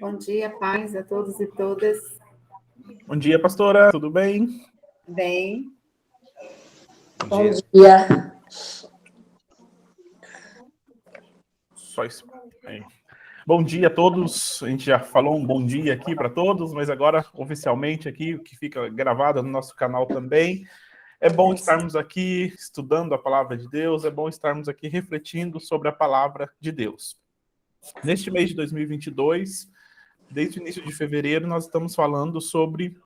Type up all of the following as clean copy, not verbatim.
Bom dia, paz a todos e todas. Bom dia, pastora, tudo bem? Bem. Bom dia. Só isso. Bom dia a todos. A gente já falou um bom dia aqui para todos, mas agora, oficialmente aqui, o que fica gravado no nosso canal também. É bom estarmos aqui estudando a palavra de Deus, é bom estarmos aqui refletindo sobre a palavra de Deus. Neste mês de 2022, desde o início de fevereiro, nós estamos falando sobre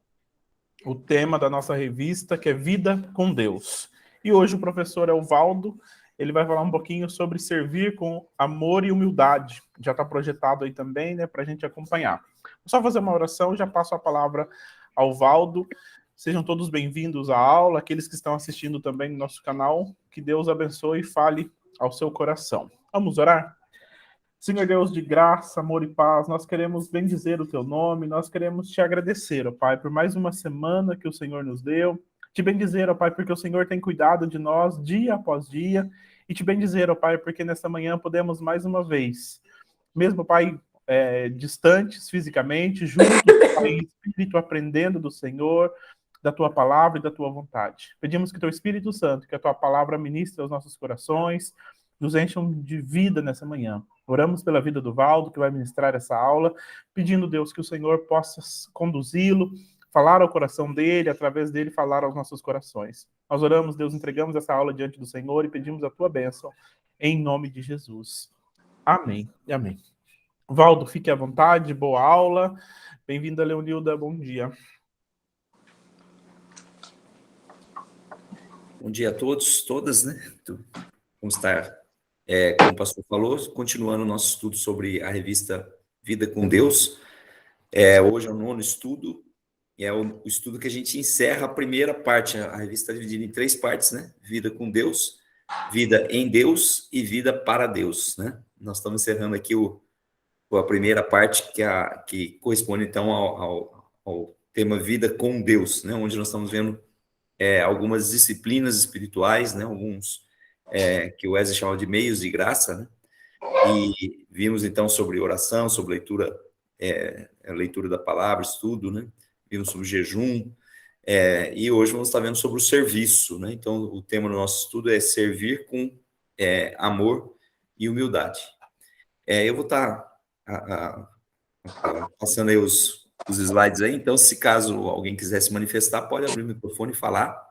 o tema da nossa revista, que é Vida com Deus. E hoje o professor Evaldo, ele vai falar um pouquinho sobre servir com amor e humildade. Já está projetado aí também, né, para a gente acompanhar. Vou só fazer uma oração e já passo a palavra ao Valdo. Sejam todos bem-vindos à aula, aqueles que estão assistindo também no nosso canal, que Deus abençoe e fale ao seu coração. Vamos orar? Senhor Deus de graça, amor e paz, nós queremos bendizer o teu nome, nós queremos te agradecer, ó Pai, por mais uma semana que o Senhor nos deu, te bendizer, ó Pai, porque o Senhor tem cuidado de nós dia após dia, e te bendizer, ó Pai, porque nesta manhã podemos mais uma vez, mesmo, Pai, distantes fisicamente, juntos, Pai, em espírito, aprendendo do Senhor, da tua palavra e da tua vontade. Pedimos que teu Espírito Santo, que a tua palavra ministre aos nossos corações, nos encham de vida nessa manhã. Oramos pela vida do Valdo, que vai ministrar essa aula, pedindo, Deus, que o Senhor possa conduzi-lo, falar ao coração dele, através dele falar aos nossos corações. Nós oramos, Deus, entregamos essa aula diante do Senhor e pedimos a tua bênção, em nome de Jesus. Amém e amém. Valdo, fique à vontade, boa aula. Bem-vinda, Leonilda, bom dia. Bom dia a todos, todas, né? Vamos estar, como o pastor falou, continuando o nosso estudo sobre a revista Vida com Deus. Hoje é o 9º estudo, e é o estudo que a gente encerra a primeira parte. A revista está dividida em 3 partes, né? Vida com Deus, Vida em Deus e Vida para Deus, né? Nós estamos encerrando aqui a primeira parte, que corresponde, então, ao tema Vida com Deus, né? Onde nós estamos vendo algumas disciplinas espirituais, né? Alguns que o Wesley chama de meios de graça, né? E vimos, então, sobre oração, sobre leitura, a leitura da palavra, estudo, né? Vimos sobre jejum, e hoje vamos estar vendo sobre o serviço, né? Então, o tema do nosso estudo é servir com amor e humildade. Eu vou estar passando aí os slides aí, então, se caso alguém quiser se manifestar, pode abrir o microfone e falar.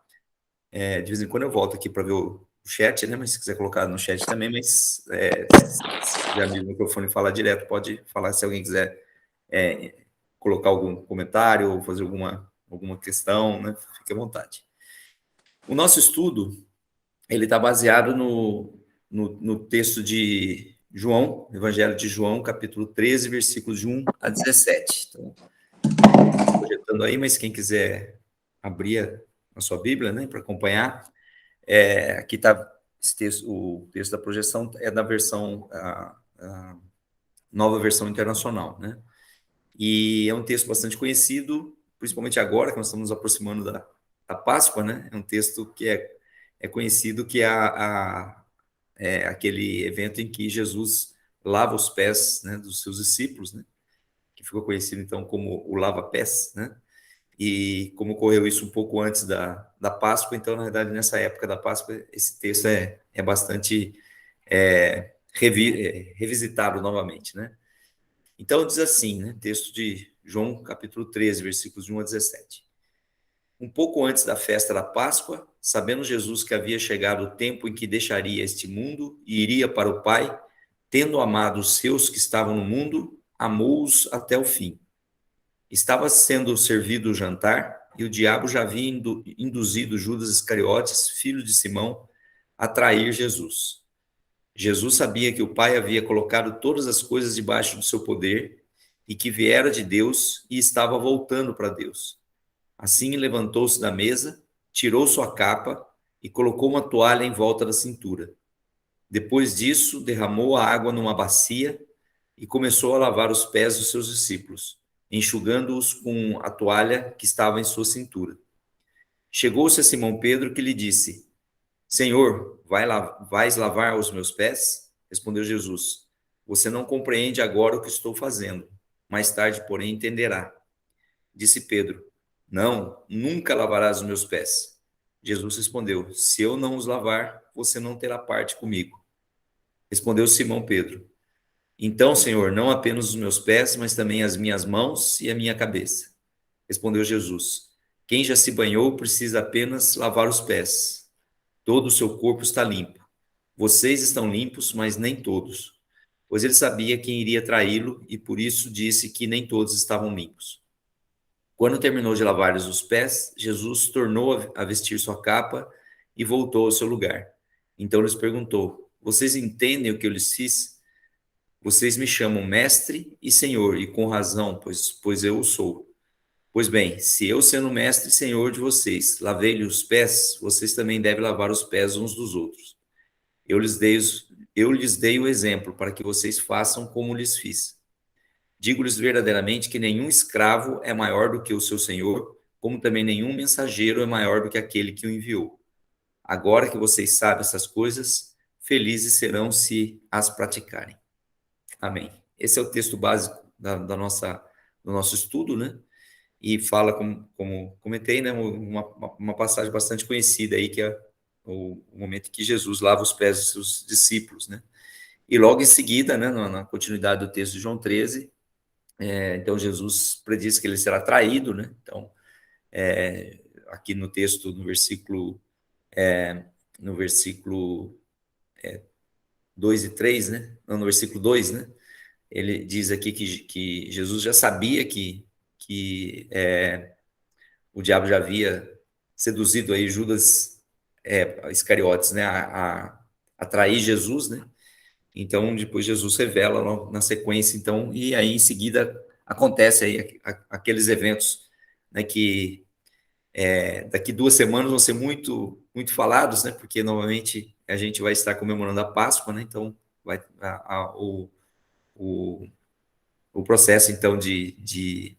De vez em quando eu volto aqui para ver o chat, né? Mas se quiser colocar no chat também, mas se já abrir o microfone e falar direto, pode falar se alguém quiser colocar algum comentário ou fazer alguma questão, né? Fique à vontade. O nosso estudo, ele está baseado no texto de João, Evangelho de João, capítulo 13, versículos de 1 a 17. Então, projetando aí, mas quem quiser abrir a sua Bíblia, né, para acompanhar, aqui está o texto da projeção, é da versão, a nova versão internacional, né? E é um texto bastante conhecido, principalmente agora que nós estamos nos aproximando da Páscoa, né? É um texto que é conhecido, que é aquele evento em que Jesus lava os pés, né, dos seus discípulos, né? Que ficou conhecido, então, como o lava-pés, né? E como ocorreu isso um pouco antes da Páscoa, então, na verdade, nessa época da Páscoa, esse texto é bastante revisitado novamente, né? Então, diz assim, né? Texto de João, capítulo 13, versículos de 1 a 17. Um pouco antes da festa da Páscoa, sabendo Jesus que havia chegado o tempo em que deixaria este mundo e iria para o Pai, tendo amado os seus que estavam no mundo, amou-os até o fim. Estava sendo servido o jantar, e o diabo já havia induzido Judas Iscariotes, filho de Simão, a trair Jesus. Jesus sabia que o Pai havia colocado todas as coisas debaixo do seu poder, e que viera de Deus e estava voltando para Deus. Assim levantou-se da mesa, tirou sua capa e colocou uma toalha em volta da cintura. Depois disso, derramou a água numa bacia e começou a lavar os pés dos seus discípulos, enxugando-os com a toalha que estava em sua cintura. Chegou-se a Simão Pedro, que lhe disse: Senhor, vais lavar os meus pés? Respondeu Jesus: Você não compreende agora o que estou fazendo, mais tarde, porém, entenderá. Disse Pedro: Não, nunca lavarás os meus pés. Jesus respondeu: Se eu não os lavar, você não terá parte comigo. Respondeu Simão Pedro: Então, Senhor, não apenas os meus pés, mas também as minhas mãos e a minha cabeça. Respondeu Jesus: Quem já se banhou precisa apenas lavar os pés. Todo o seu corpo está limpo. Vocês estão limpos, mas nem todos. Pois ele sabia quem iria traí-lo e por isso disse que nem todos estavam limpos. Quando terminou de lavar-lhes os pés, Jesus tornou a vestir sua capa e voltou ao seu lugar. Então lhes perguntou: Vocês entendem o que eu lhes fiz? Vocês me chamam mestre e senhor, e com razão, pois eu o sou. Pois bem, se eu, sendo mestre e senhor de vocês, lavei-lhe os pés, vocês também devem lavar os pés uns dos outros. Eu lhes dei o exemplo para que vocês façam como lhes fiz. Digo-lhes verdadeiramente que nenhum escravo é maior do que o seu senhor, como também nenhum mensageiro é maior do que aquele que o enviou. Agora que vocês sabem essas coisas, felizes serão se as praticarem. Amém. Esse é o texto básico do nosso estudo, né? E fala, como comentei, né, uma passagem bastante conhecida aí, que é o momento que Jesus lava os pés dos seus discípulos, né? E logo em seguida, né, na continuidade do texto de João 13, então Jesus prediz que ele será traído, né? Então, aqui no texto, no versículo 2 e 3, né? Não, no versículo 2, né? Ele diz aqui que Jesus já sabia que o diabo já havia seduzido aí Judas Iscariotes, né, a trair Jesus, né? Então, depois Jesus revela na sequência, então, e aí em seguida acontece aí aqueles eventos, né, que daqui 2 semanas vão ser muito, muito falados, né? Porque novamente a gente vai estar comemorando a Páscoa, né? Então, vai o processo, então, de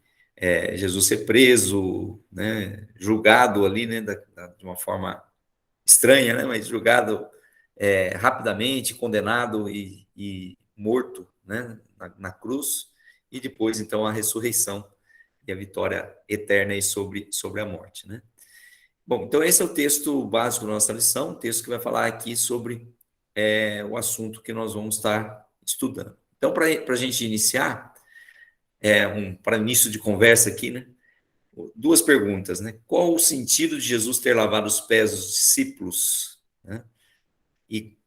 Jesus ser preso, né, julgado ali, né, de uma forma estranha, né, mas julgado rapidamente, condenado e morto, né, na cruz, e depois, então, a ressurreição e a vitória eterna aí sobre a morte, né. Bom, então esse é o texto básico da nossa lição, o texto que vai falar aqui sobre o assunto que nós vamos estar estudando. Então, para a gente iniciar, para início de conversa aqui, né? 2 perguntas, né? Qual o sentido de Jesus ter lavado os pés dos discípulos, né? E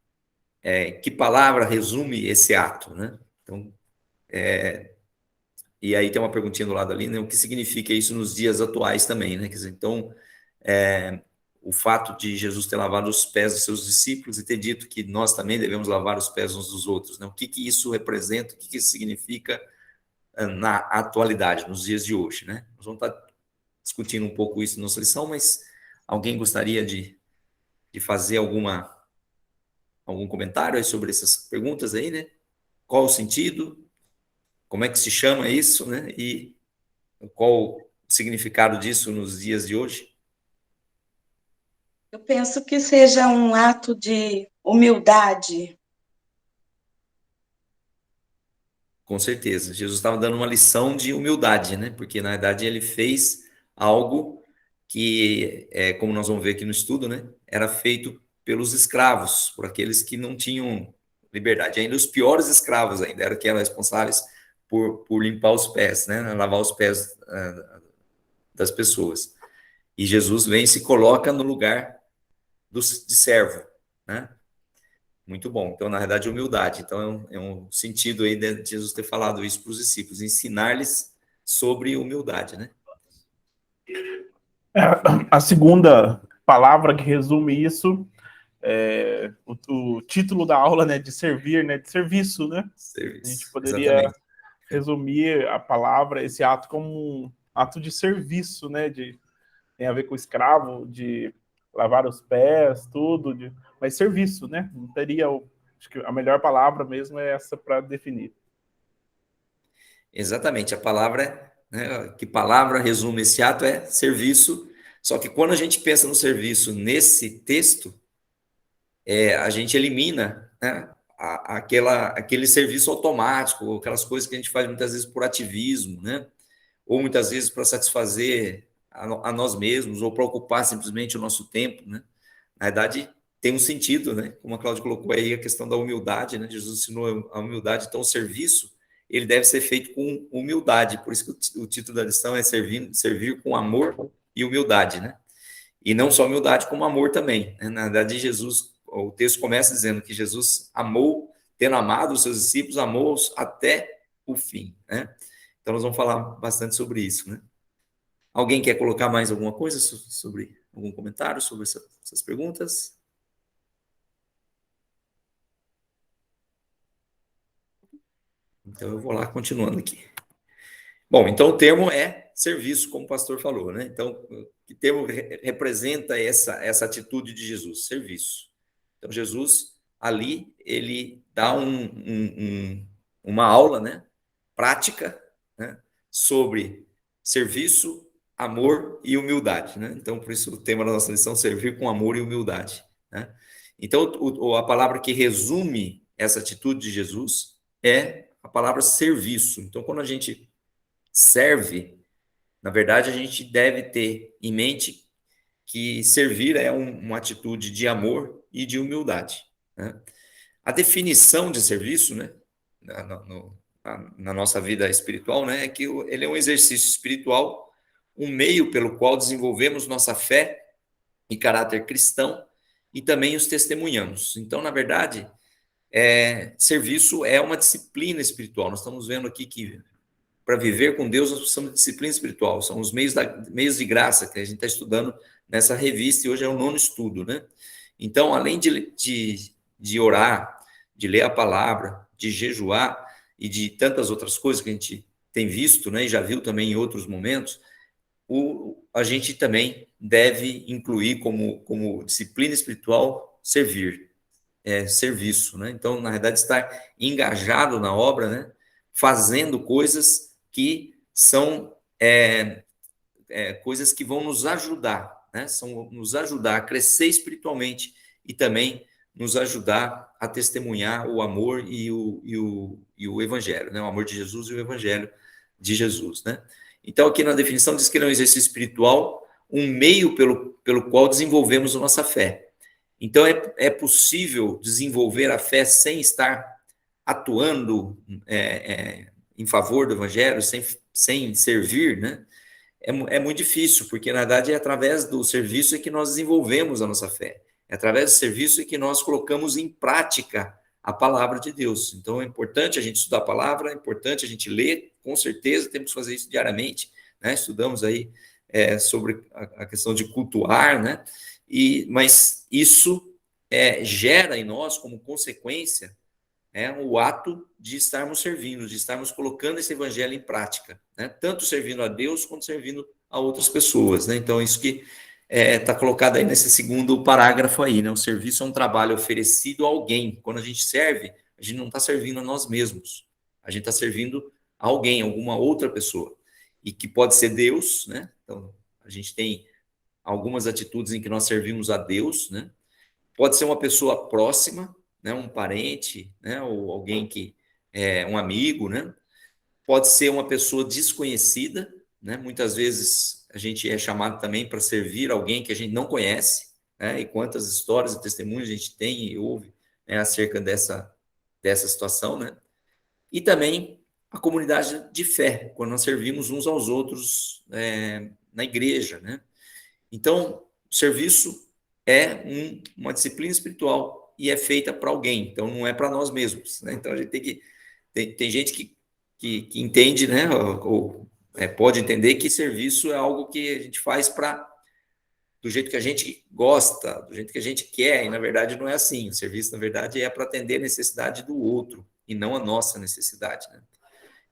que palavra resume esse ato, né? Então, e aí tem uma perguntinha do lado ali, né? O que significa isso nos dias atuais também, né? Quer dizer, então, o fato de Jesus ter lavado os pés dos seus discípulos e ter dito que nós também devemos lavar os pés uns dos outros, né? O que isso representa, o que isso significa na atualidade, nos dias de hoje, né? Nós vamos estar discutindo um pouco isso na nossa lição, mas alguém gostaria de fazer algum comentário aí sobre essas perguntas aí, né? Qual o sentido? Como é que se chama isso, né? E qual o significado disso nos dias de hoje? Eu penso que seja um ato de humildade. Com certeza. Jesus estava dando uma lição de humildade, né? Porque, na verdade, ele fez algo que, como nós vamos ver aqui no estudo, né? Era feito pelos escravos, por aqueles que não tinham liberdade. Ainda os piores escravos ainda eram que eram responsáveis por limpar os pés, né? Lavar os pés das pessoas. E Jesus vem e se coloca no lugar de servo, né? Muito bom. Então, na verdade, humildade. Então, é um sentido aí de Jesus ter falado isso para os discípulos, ensinar-lhes sobre humildade, né? A segunda palavra que resume isso o título da aula, né, de servir, né, de serviço, né? Serviço. A gente poderia resumir a palavra, esse ato, como um ato de serviço, né? Tem a ver com o escravo, de lavar os pés, tudo, mas serviço, né? Não teria, acho que a melhor palavra mesmo é essa para definir. Exatamente, a palavra, né, que palavra resume esse ato é serviço, só que quando a gente pensa no serviço nesse texto, a gente elimina, né, aquele serviço automático, aquelas coisas que a gente faz muitas vezes por ativismo, né? Ou muitas vezes para satisfazer a nós mesmos, ou para ocupar simplesmente o nosso tempo, né? Na verdade, tem um sentido, né? Como a Cláudia colocou aí, a questão da humildade, né? Jesus ensinou a humildade, então o serviço, ele deve ser feito com humildade, por isso que o título da lição é servir com amor e humildade, né? E não só humildade, como amor também, né? Na verdade, Jesus, o texto começa dizendo que Jesus amou, tendo amado os seus discípulos, amou-os até o fim, né? Então, nós vamos falar bastante sobre isso, né? Alguém quer colocar mais alguma coisa sobre algum comentário sobre essas perguntas? Então, eu vou lá continuando aqui. Bom, então o termo é serviço, como o pastor falou, né? Então, que termo representa essa atitude de Jesus? Serviço. Então, Jesus, ali, ele dá uma aula, né? Prática, né? Sobre serviço, amor e humildade, né? Então, por isso o tema da nossa lição é servir com amor e humildade, né? Então, a palavra que resume essa atitude de Jesus é a palavra serviço. Então, quando a gente serve, na verdade, a gente deve ter em mente que servir é uma atitude de amor e de humildade, né? A definição de serviço, né, na nossa vida espiritual, né, é que ele é um exercício espiritual, um meio pelo qual desenvolvemos nossa fé e caráter cristão e também os testemunhamos. Então, na verdade, serviço é uma disciplina espiritual. Nós estamos vendo aqui que para viver com Deus, nós precisamos de disciplina espiritual. São os meios de graça que a gente está estudando nessa revista, e hoje é o 9º estudo, né? Então, além de orar, de ler a palavra, de jejuar e de tantas outras coisas que a gente tem visto, né, e já viu também em outros momentos, a gente também deve incluir como disciplina espiritual serviço, né? Então, na verdade, estar engajado na obra, né, fazendo coisas que são coisas que vão nos ajudar, né? Nos ajudar a crescer espiritualmente e também nos ajudar a testemunhar o amor e o evangelho, né? O amor de Jesus e o evangelho de Jesus, né? Então, aqui na definição diz que ele é um exercício espiritual, um meio pelo qual desenvolvemos a nossa fé. Então, é possível desenvolver a fé sem estar atuando em favor do evangelho, sem servir, né? É muito difícil, porque, na verdade, é através do serviço que nós desenvolvemos a nossa fé. É através do serviço que nós colocamos em prática a palavra de Deus. Então, é importante a gente estudar a palavra, é importante a gente ler, com certeza, temos que fazer isso diariamente, né? Estudamos aí sobre a questão de cultuar, né? Mas isso gera em nós, como consequência, o ato de estarmos servindo, de estarmos colocando esse evangelho em prática, né? Tanto servindo a Deus quanto servindo a outras pessoas, né? Então, isso que está colocado aí nesse segundo parágrafo aí, né? O serviço é um trabalho oferecido a alguém. Quando a gente serve, a gente não está servindo a nós mesmos, a gente está servindo a alguém, alguma outra pessoa, e que pode ser Deus, né? Então, a gente tem algumas atitudes em que nós servimos a Deus, né? Pode ser uma pessoa próxima, né, um parente, né, ou alguém que é um amigo, né? Pode ser uma pessoa desconhecida, né? Muitas vezes a gente é chamado também para servir alguém que a gente não conhece, né? E quantas histórias e testemunhos a gente tem e ouve, né, acerca dessa situação, né? E também a comunidade de fé, quando nós servimos uns aos outros na igreja, né? Então, o serviço é uma disciplina espiritual e é feita para alguém, então não é para nós mesmos, né? Então a gente tem gente que entende, né, ou pode entender que serviço é algo que a gente faz do jeito que a gente gosta, do jeito que a gente quer, e na verdade não é assim. O serviço, na verdade, é para atender a necessidade do outro e não a nossa necessidade, né?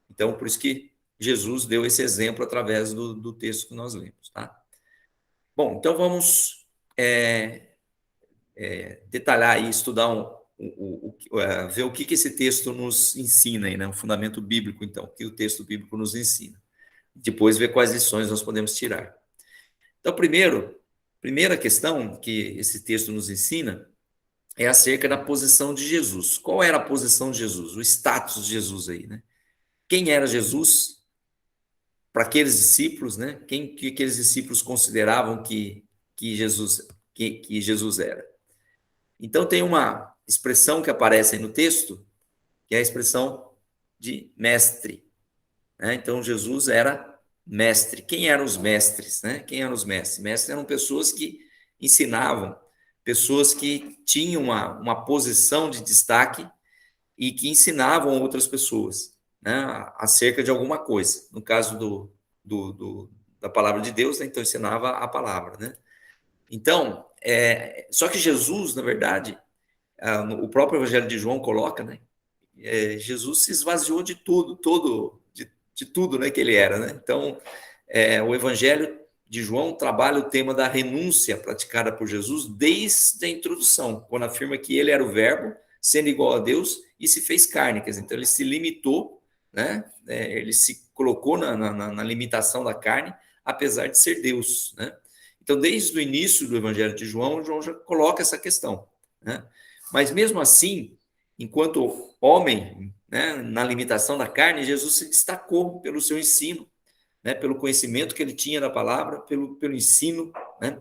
Então, por isso que Jesus deu esse exemplo através do texto que nós lemos, tá? Bom, então vamos detalhar e estudar ver o que esse texto nos ensina aí, né? Um fundamento bíblico, então, o que o texto bíblico nos ensina. Depois ver quais lições nós podemos tirar. Então, primeira questão que esse texto nos ensina é acerca da posição de Jesus. Qual era a posição de Jesus? O status de Jesus aí, né? Quem era Jesus para aqueles discípulos, né? Que aqueles discípulos consideravam que Jesus era? Então tem uma expressão que aparece aí no texto, que é a expressão de mestre, né? Então Jesus era mestre. Quem eram os mestres, né? Quem eram os mestres? Mestres eram pessoas que ensinavam, pessoas que tinham uma posição de destaque e que ensinavam outras pessoas, né, acerca de alguma coisa. No caso da palavra de Deus, né, então ensinava a palavra, né? Então, só que Jesus, na verdade, o próprio Evangelho de João coloca, né, Jesus se esvaziou de tudo, de tudo, né, que ele era, né? Então, o Evangelho de João trabalha o tema da renúncia praticada por Jesus desde a introdução, quando afirma que ele era o Verbo, sendo igual a Deus, e se fez carne. Quer dizer, então ele se limitou, né? Ele se colocou na limitação da carne, apesar de ser Deus, né? Então, desde o início do Evangelho de João, João já coloca essa questão, né? Mas mesmo assim, enquanto homem, né, na limitação da carne, Jesus se destacou pelo seu ensino, né, pelo conhecimento que ele tinha da palavra, pelo ensino, né?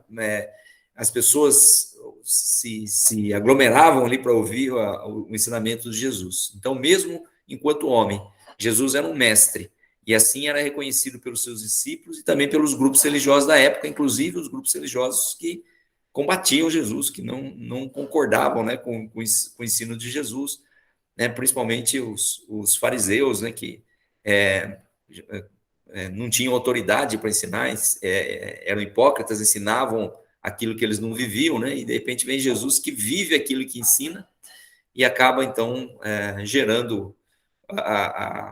As pessoas se aglomeravam ali para ouvir o ensinamento de Jesus. Então, mesmo enquanto homem, Jesus era um mestre, e assim era reconhecido pelos seus discípulos e também pelos grupos religiosos da época, inclusive os grupos religiosos que combatiam Jesus, que não concordavam, né, com o ensino de Jesus, né, principalmente os fariseus, né, que não tinham autoridade para ensinar, eram hipócritas, ensinavam aquilo que eles não viviam, né? E de repente vem Jesus que vive aquilo que ensina e acaba então gerando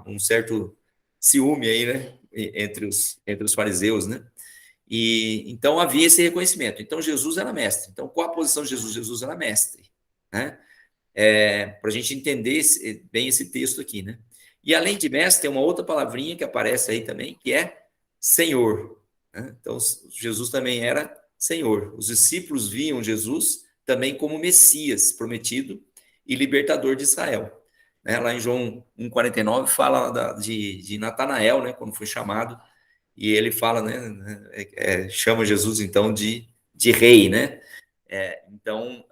um certo ciúme aí, né? Entre os fariseus, né? E então havia esse reconhecimento. Então Jesus era mestre. Então qual a posição de Jesus? Jesus era mestre, né? Para a gente entender bem esse texto aqui, né? E além de mestre, tem uma outra palavrinha que aparece aí também, que é Senhor, né? Então, Jesus também era Senhor. Os discípulos viam Jesus também como Messias prometido e libertador de Israel, né? Lá em João 1,49 fala de Natanael, né? Quando foi chamado, e ele fala, né? Chama Jesus então de rei, né? Então,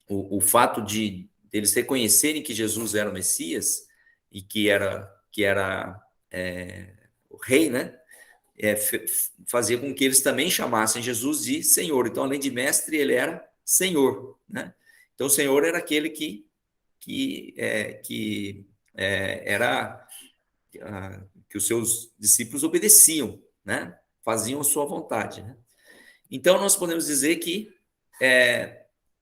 o fato de eles reconhecerem que Jesus era o Messias e que era o rei, né? Fazia com que eles também chamassem Jesus de Senhor. Então, além de mestre, ele era Senhor, né? Então, o Senhor era aquele que era que os seus discípulos obedeciam, né? Faziam a sua vontade, né? Então, nós podemos dizer que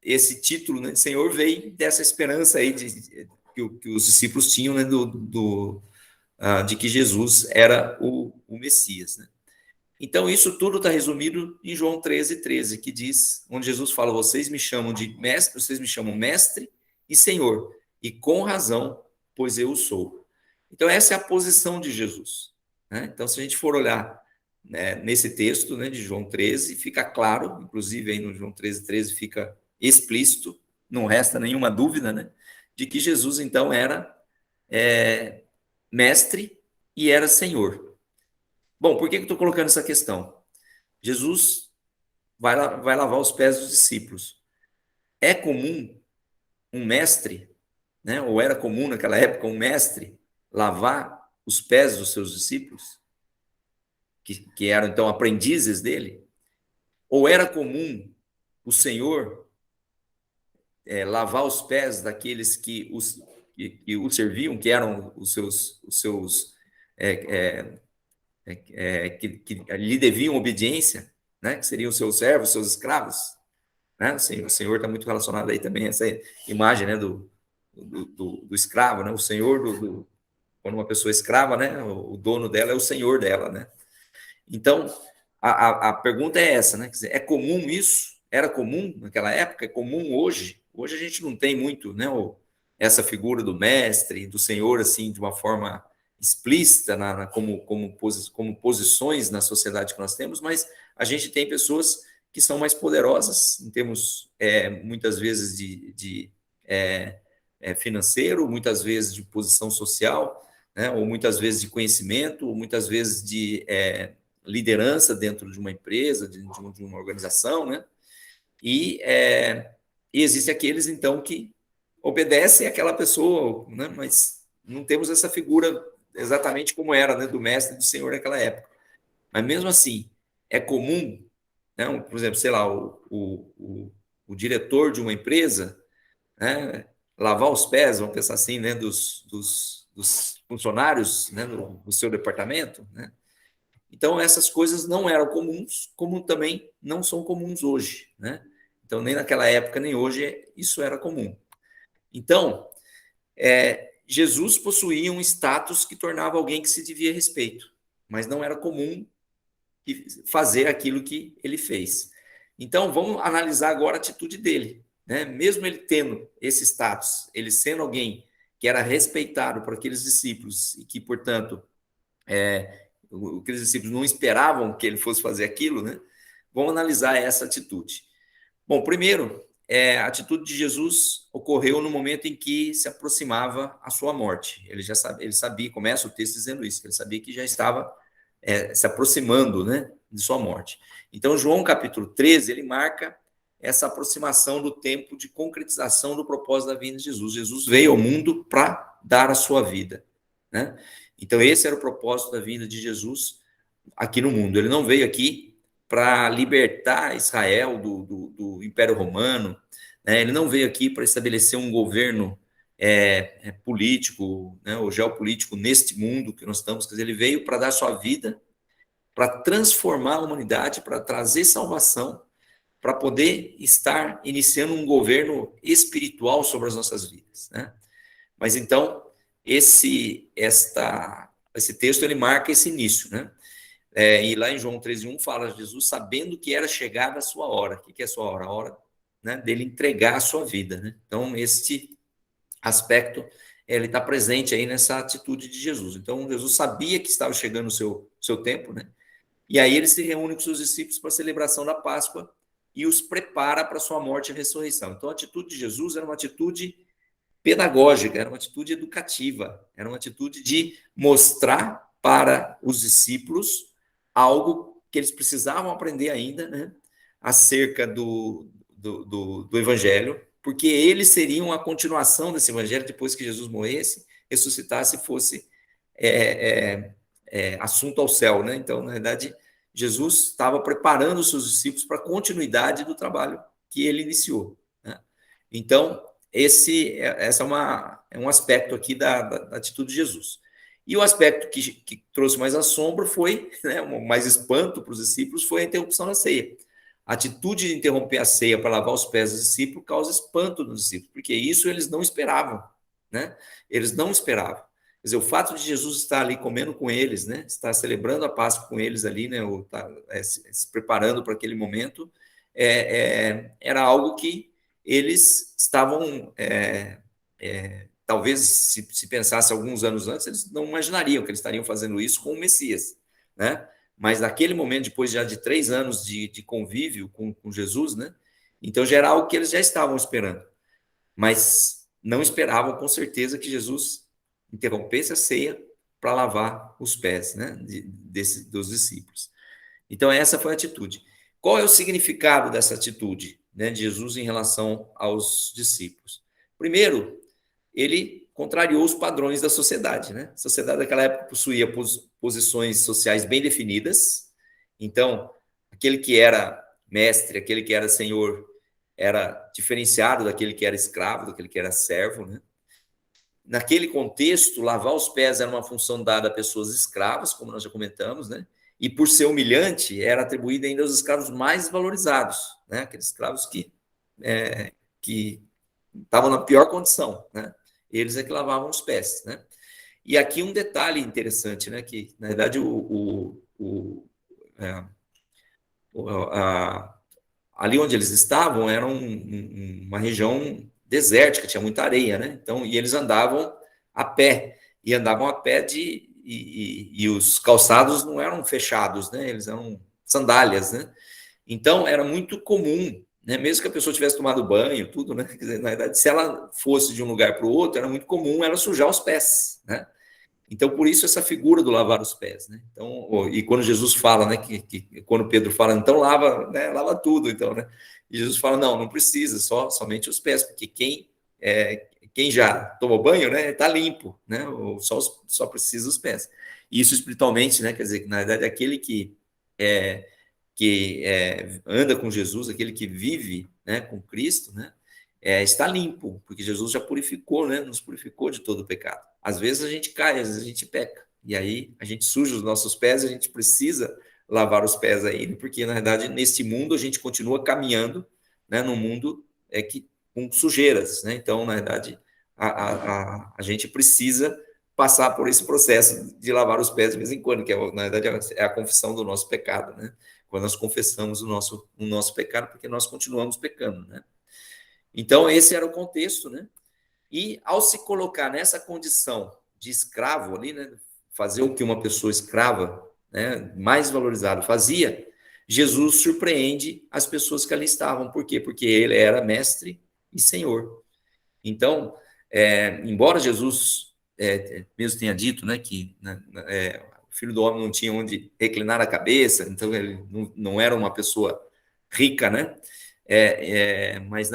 esse título, né, de Senhor veio dessa esperança aí que os discípulos tinham, né, de que Jesus era o Messias, né? Então, isso tudo está resumido em João 13:13, que diz, onde Jesus fala, vocês me chamam de mestre, vocês me chamam mestre e Senhor, e com razão, pois eu o sou. Então, essa é a posição de Jesus, né? Então, se a gente for olhar, né, nesse texto, né, de João 13, fica claro, inclusive aí no João 13:13 fica explícito, não resta nenhuma dúvida, né, de que Jesus, então, era mestre e era Senhor. Bom, por que eu estou colocando essa questão? Jesus vai lavar os pés dos discípulos. É comum um mestre, né, ou era comum naquela época um mestre lavar os pés dos seus discípulos, que eram então aprendizes dele? Ou era comum o Senhor lavar os pés daqueles que o serviam, que eram os seus que lhe deviam obediência, né? Que seriam os seus servos, seus escravos, né? O Senhor está muito relacionado aí também a essa imagem, né? Do escravo, né? O Senhor quando uma pessoa é escrava, né? O dono dela é o Senhor dela, né? Então a pergunta é essa, né? Quer dizer, é comum isso? Era comum naquela época? É comum hoje? Hoje a gente não tem muito, né? Essa figura do mestre, do Senhor, assim, de uma forma explícita como posições na sociedade que nós temos, mas a gente tem pessoas que são mais poderosas em termos, muitas vezes, de financeiro, muitas vezes de posição social, né, ou muitas vezes de conhecimento, ou muitas vezes de liderança dentro de uma empresa, de uma organização, né? E existem aqueles, então, que obedecem àquela pessoa, né? Mas não temos essa figura exatamente como era, né, do mestre e do senhor naquela época. Mas mesmo assim, é comum, né, por exemplo, sei lá, o diretor de uma empresa, né, lavar os pés, vamos pensar assim, né, dos funcionários, né, do seu departamento, né? Então, essas coisas não eram comuns, como também não são comuns hoje, né? Então, nem naquela época, nem hoje, isso era comum. Então, Jesus possuía um status que tornava alguém que se devia respeito, mas não era comum fazer aquilo que ele fez. Então, vamos analisar agora a atitude dele, né? Mesmo ele tendo esse status, ele sendo alguém que era respeitado por aqueles discípulos e que, portanto, aqueles discípulos não esperavam que ele fosse fazer aquilo, né? Vamos analisar essa atitude. Bom, primeiro, a atitude de Jesus ocorreu no momento em que se aproximava a sua morte. Ele sabia, começa o texto dizendo isso, ele sabia que já estava se aproximando, né, de sua morte. Então, João capítulo 13, ele marca essa aproximação do tempo de concretização do propósito da vinda de Jesus. Jesus veio ao mundo para dar a sua vida, né? Então, esse era o propósito da vinda de Jesus aqui no mundo. Ele não veio aqui para libertar Israel do Império Romano, né? Ele não veio aqui para estabelecer um governo político, né, ou geopolítico neste mundo que nós estamos. Quer dizer, ele veio para dar sua vida, para transformar a humanidade, para trazer salvação, para poder estar iniciando um governo espiritual sobre as nossas vidas, né? Mas então, esse texto ele marca esse início, né? E lá em João 13:1 fala Jesus sabendo que era chegada a sua hora. O que é a sua hora? A hora, né, dele entregar a sua vida, né? Então, este aspecto ele está presente aí nessa atitude de Jesus. Então, Jesus sabia que estava chegando o seu tempo, né? E aí ele se reúne com seus discípulos para a celebração da Páscoa e os prepara para a sua morte e ressurreição. Então, a atitude de Jesus era uma atitude pedagógica, era uma atitude educativa, era uma atitude de mostrar para os discípulos algo que eles precisavam aprender ainda, né, acerca do Evangelho, porque eles seriam a continuação desse Evangelho depois que Jesus morresse, ressuscitasse e fosse assunto ao céu, né? Então, na verdade, Jesus estava preparando os seus discípulos para a continuidade do trabalho que ele iniciou, né? Então, esse é um aspecto aqui da atitude de Jesus. E o aspecto que trouxe mais assombro foi, né, mais espanto para os discípulos, foi a interrupção da ceia. A atitude de interromper a ceia para lavar os pés dos discípulos causa espanto nos discípulos, porque isso eles não esperavam, né? Eles não esperavam. Quer dizer, o fato de Jesus estar ali comendo com eles, né, estar celebrando a Páscoa com eles ali, né, ou se preparando para aquele momento, era algo que eles estavam, talvez se pensasse alguns anos antes, eles não imaginariam que eles estariam fazendo isso com o Messias, né? Mas naquele momento, depois já de 3 anos de convívio com Jesus, né, então já era algo que eles já estavam esperando, mas não esperavam com certeza que Jesus interrompesse a ceia para lavar os pés, né, dos discípulos. Então, essa foi a atitude. Qual é o significado dessa atitude, né, de Jesus em relação aos discípulos? Primeiro, ele contrariou os padrões da sociedade, né? A sociedade daquela época possuía posições sociais bem definidas. Então, aquele que era mestre, aquele que era senhor, era diferenciado daquele que era escravo, daquele que era servo, né? Naquele contexto, lavar os pés era uma função dada a pessoas escravas, como nós já comentamos, né? E por ser humilhante, era atribuída ainda aos escravos mais valorizados, né? Aqueles escravos que estavam na pior condição, né? Eles é que lavavam os pés, né? E aqui um detalhe interessante, né? Que, na verdade, ali onde eles estavam era uma região desértica, tinha muita areia, né? Então, e eles andavam a pé, e os calçados não eram fechados, né? Eles eram sandálias, né? Então, era muito comum, né? Mesmo que a pessoa tivesse tomado banho, tudo, né? Quer dizer, na verdade, se ela fosse de um lugar para o outro, era muito comum ela sujar os pés, né? Então, por isso, essa figura do lavar os pés, né? Então, e quando Jesus fala, né? Que quando Pedro fala, então lava, né? Lava tudo, então, né? E Jesus fala, não precisa, somente os pés, porque quem já tomou banho, né? Está limpo, né? Só precisa os pés. E isso espiritualmente, né? Quer dizer, que na verdade, aquele que anda com Jesus, aquele que vive, né, com Cristo, né, está limpo, porque Jesus já purificou, né, nos purificou de todo o pecado. Às vezes a gente cai, às vezes a gente peca, e aí a gente suja os nossos pés, a gente precisa lavar os pés a Ele, porque na verdade neste mundo a gente continua caminhando, né, num mundo com sujeiras, né, então na verdade a gente precisa passar por esse processo de lavar os pés de vez em quando, que na verdade é a confissão do nosso pecado, né? Quando nós confessamos o nosso pecado, porque nós continuamos pecando, né? Então, esse era o contexto, né? E ao se colocar nessa condição de escravo ali, né? Fazer o que uma pessoa escrava, né? Mais valorizado fazia, Jesus surpreende as pessoas que ali estavam. Por quê? Porque ele era mestre e senhor. Então, embora Jesus mesmo tenha dito, né, que o filho do homem não tinha onde reclinar a cabeça, então ele não era uma pessoa rica, né? Mas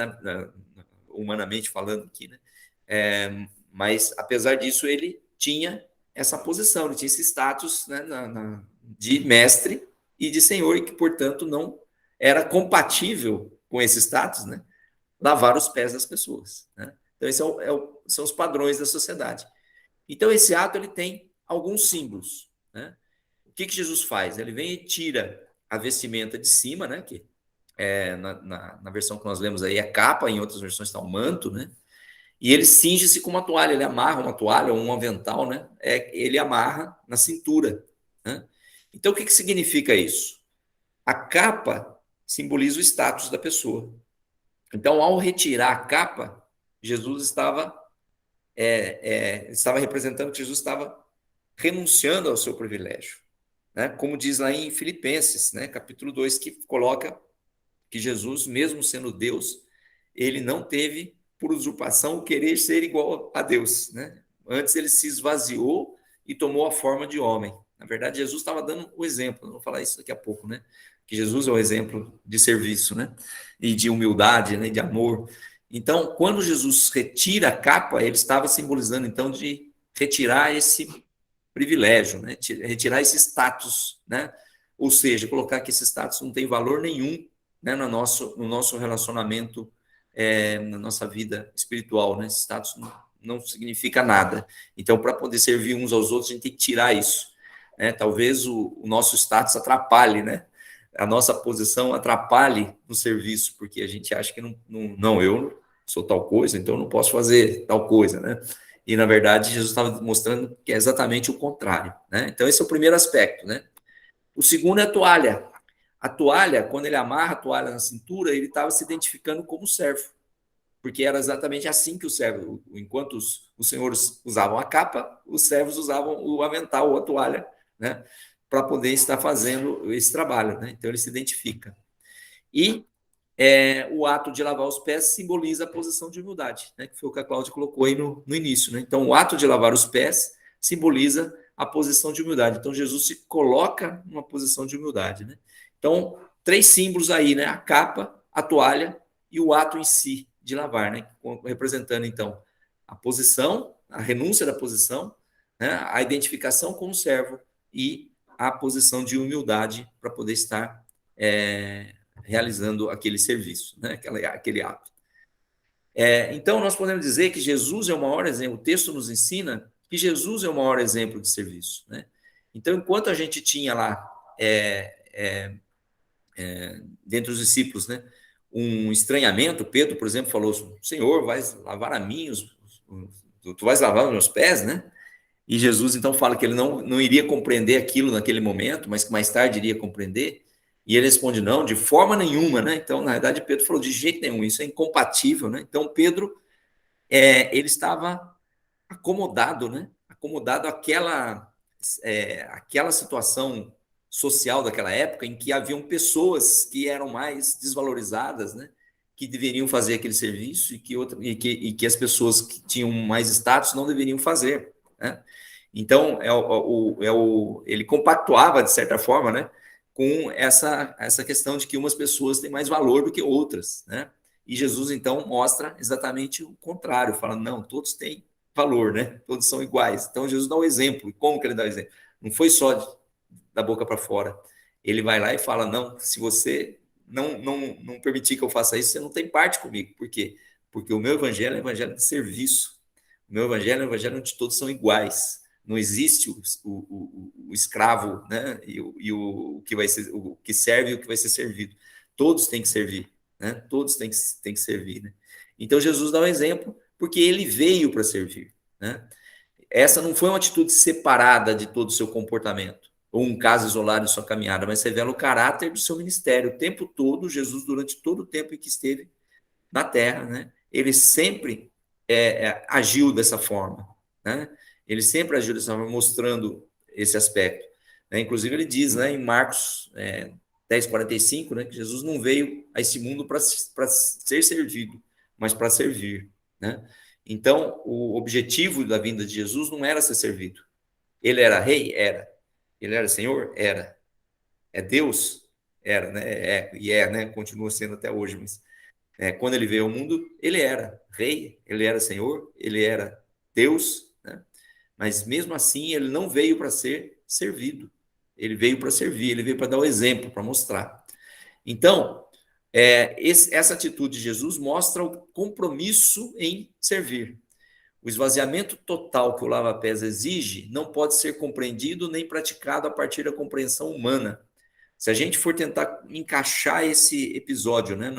humanamente falando aqui, né? Mas apesar disso, ele tinha essa posição, ele tinha esse status, né, de mestre e de senhor, e que, portanto, não era compatível com esse status, né? Lavar os pés das pessoas, né? Então, esses são os padrões da sociedade. Então, esse ato ele tem alguns símbolos, né? O que Jesus faz? Ele vem e tira a vestimenta de cima, né? Que na versão que nós lemos aí é capa, em outras versões está o manto, né? E ele cinge-se com uma toalha, ele amarra uma toalha ou um avental, né? Ele amarra na cintura, né? Então, o que significa isso? A capa simboliza o status da pessoa. Então, ao retirar a capa, Jesus estava representando que Jesus estava renunciando ao seu privilégio, né? Como diz lá em Filipenses, né, capítulo 2, que coloca que Jesus, mesmo sendo Deus, ele não teve por usurpação o querer ser igual a Deus, né? Antes ele se esvaziou e tomou a forma de homem. Na verdade, Jesus estava dando o exemplo, eu vou falar isso daqui a pouco, né? Que Jesus é o exemplo de serviço, né? E de humildade, né? De amor. Então, quando Jesus retira a capa, ele estava simbolizando, então, de retirar esse privilégio, né? Retirar esse status, né? Ou seja, colocar que esse status não tem valor nenhum, né? No nosso relacionamento, na nossa vida espiritual, né? Esse status não significa nada. Então, para poder servir uns aos outros, a gente tem que tirar isso, né? Talvez o nosso status atrapalhe, né? A nossa posição atrapalhe no serviço, porque a gente acha que eu sou tal coisa, então eu não posso fazer tal coisa, né? E, na verdade, Jesus estava mostrando que é exatamente o contrário, né? Então, esse é o primeiro aspecto, né? O segundo é a toalha. A toalha, quando ele amarra a toalha na cintura, ele estava se identificando como servo, porque era exatamente assim que o servo, enquanto os senhores usavam a capa, os servos usavam o avental ou a toalha, né? Para poder estar fazendo esse trabalho, né? Então, ele se identifica. E o ato de lavar os pés simboliza a posição de humildade, né? Que foi o que a Cláudia colocou aí no início, né? Então, o ato de lavar os pés simboliza a posição de humildade. Então, Jesus se coloca numa posição de humildade, né? Então, 3 símbolos aí, né? A capa, a toalha e o ato em si de lavar, né? Representando, então, a posição, a renúncia da posição, né? A identificação como servo e a posição de humildade para poder estar realizando aquele serviço, né? aquele ato. Então, nós podemos dizer que Jesus é o maior exemplo, o texto nos ensina que Jesus é o maior exemplo de serviço, né? Então, enquanto a gente tinha lá, dentre os discípulos, né, um estranhamento, Pedro, por exemplo, falou: Senhor, vais lavar a mim, tu vais lavar os meus pés, né? E Jesus, então, fala que ele não iria compreender aquilo naquele momento, mas que mais tarde iria compreender. E ele responde: não, de forma nenhuma, né? Então, na verdade, Pedro falou: de jeito nenhum, isso é incompatível, né? Então, Pedro, ele estava acomodado, né? Acomodado àquela situação social daquela época em que haviam pessoas que eram mais desvalorizadas, né, que deveriam fazer aquele serviço e que as pessoas que tinham mais status não deveriam fazer, né? Então, ele compactuava, de certa forma, né, com essa questão de que umas pessoas têm mais valor do que outras, né? E Jesus, então, mostra exatamente o contrário, fala, não, todos têm valor, né? Todos são iguais. Então, Jesus dá o exemplo. E como que ele dá o exemplo? Não foi só da boca para fora. Ele vai lá e fala, não, se você não permitir que eu faça isso, você não tem parte comigo. Por quê? Porque o meu evangelho é um evangelho de serviço. O meu evangelho é um evangelho onde todos são iguais. Não existe o escravo, né? E o que vai ser, o que serve e o que vai ser servido. Todos têm que servir, né? Todos têm que servir, né? Então Jesus dá um exemplo, porque ele veio para servir, né? Essa não foi uma atitude separada de todo o seu comportamento, ou um caso isolado de sua caminhada, mas revela o caráter do seu ministério. O tempo todo, Jesus, durante todo o tempo em que esteve na Terra, né? Ele sempre agiu dessa forma, né? Ele sempre agiu dessa forma, mostrando esse aspecto, né? Inclusive, ele diz, né, em Marcos 10:45, né, que Jesus não veio a esse mundo para ser servido, mas para servir, né? Então, o objetivo da vinda de Jesus não era ser servido. Ele era rei? Era. Ele era Senhor? Era. É Deus? Era, né? Né? Continua sendo até hoje, mas quando ele veio ao mundo, ele era rei, ele era Senhor, ele era Deus, né? Mas mesmo assim, ele não veio para ser servido. Ele veio para servir, ele veio para dar o exemplo, para mostrar. Então, essa atitude de Jesus mostra o compromisso em servir. O esvaziamento total que o lava-pés exige não pode ser compreendido nem praticado a partir da compreensão humana. Se a gente for tentar encaixar esse episódio, né,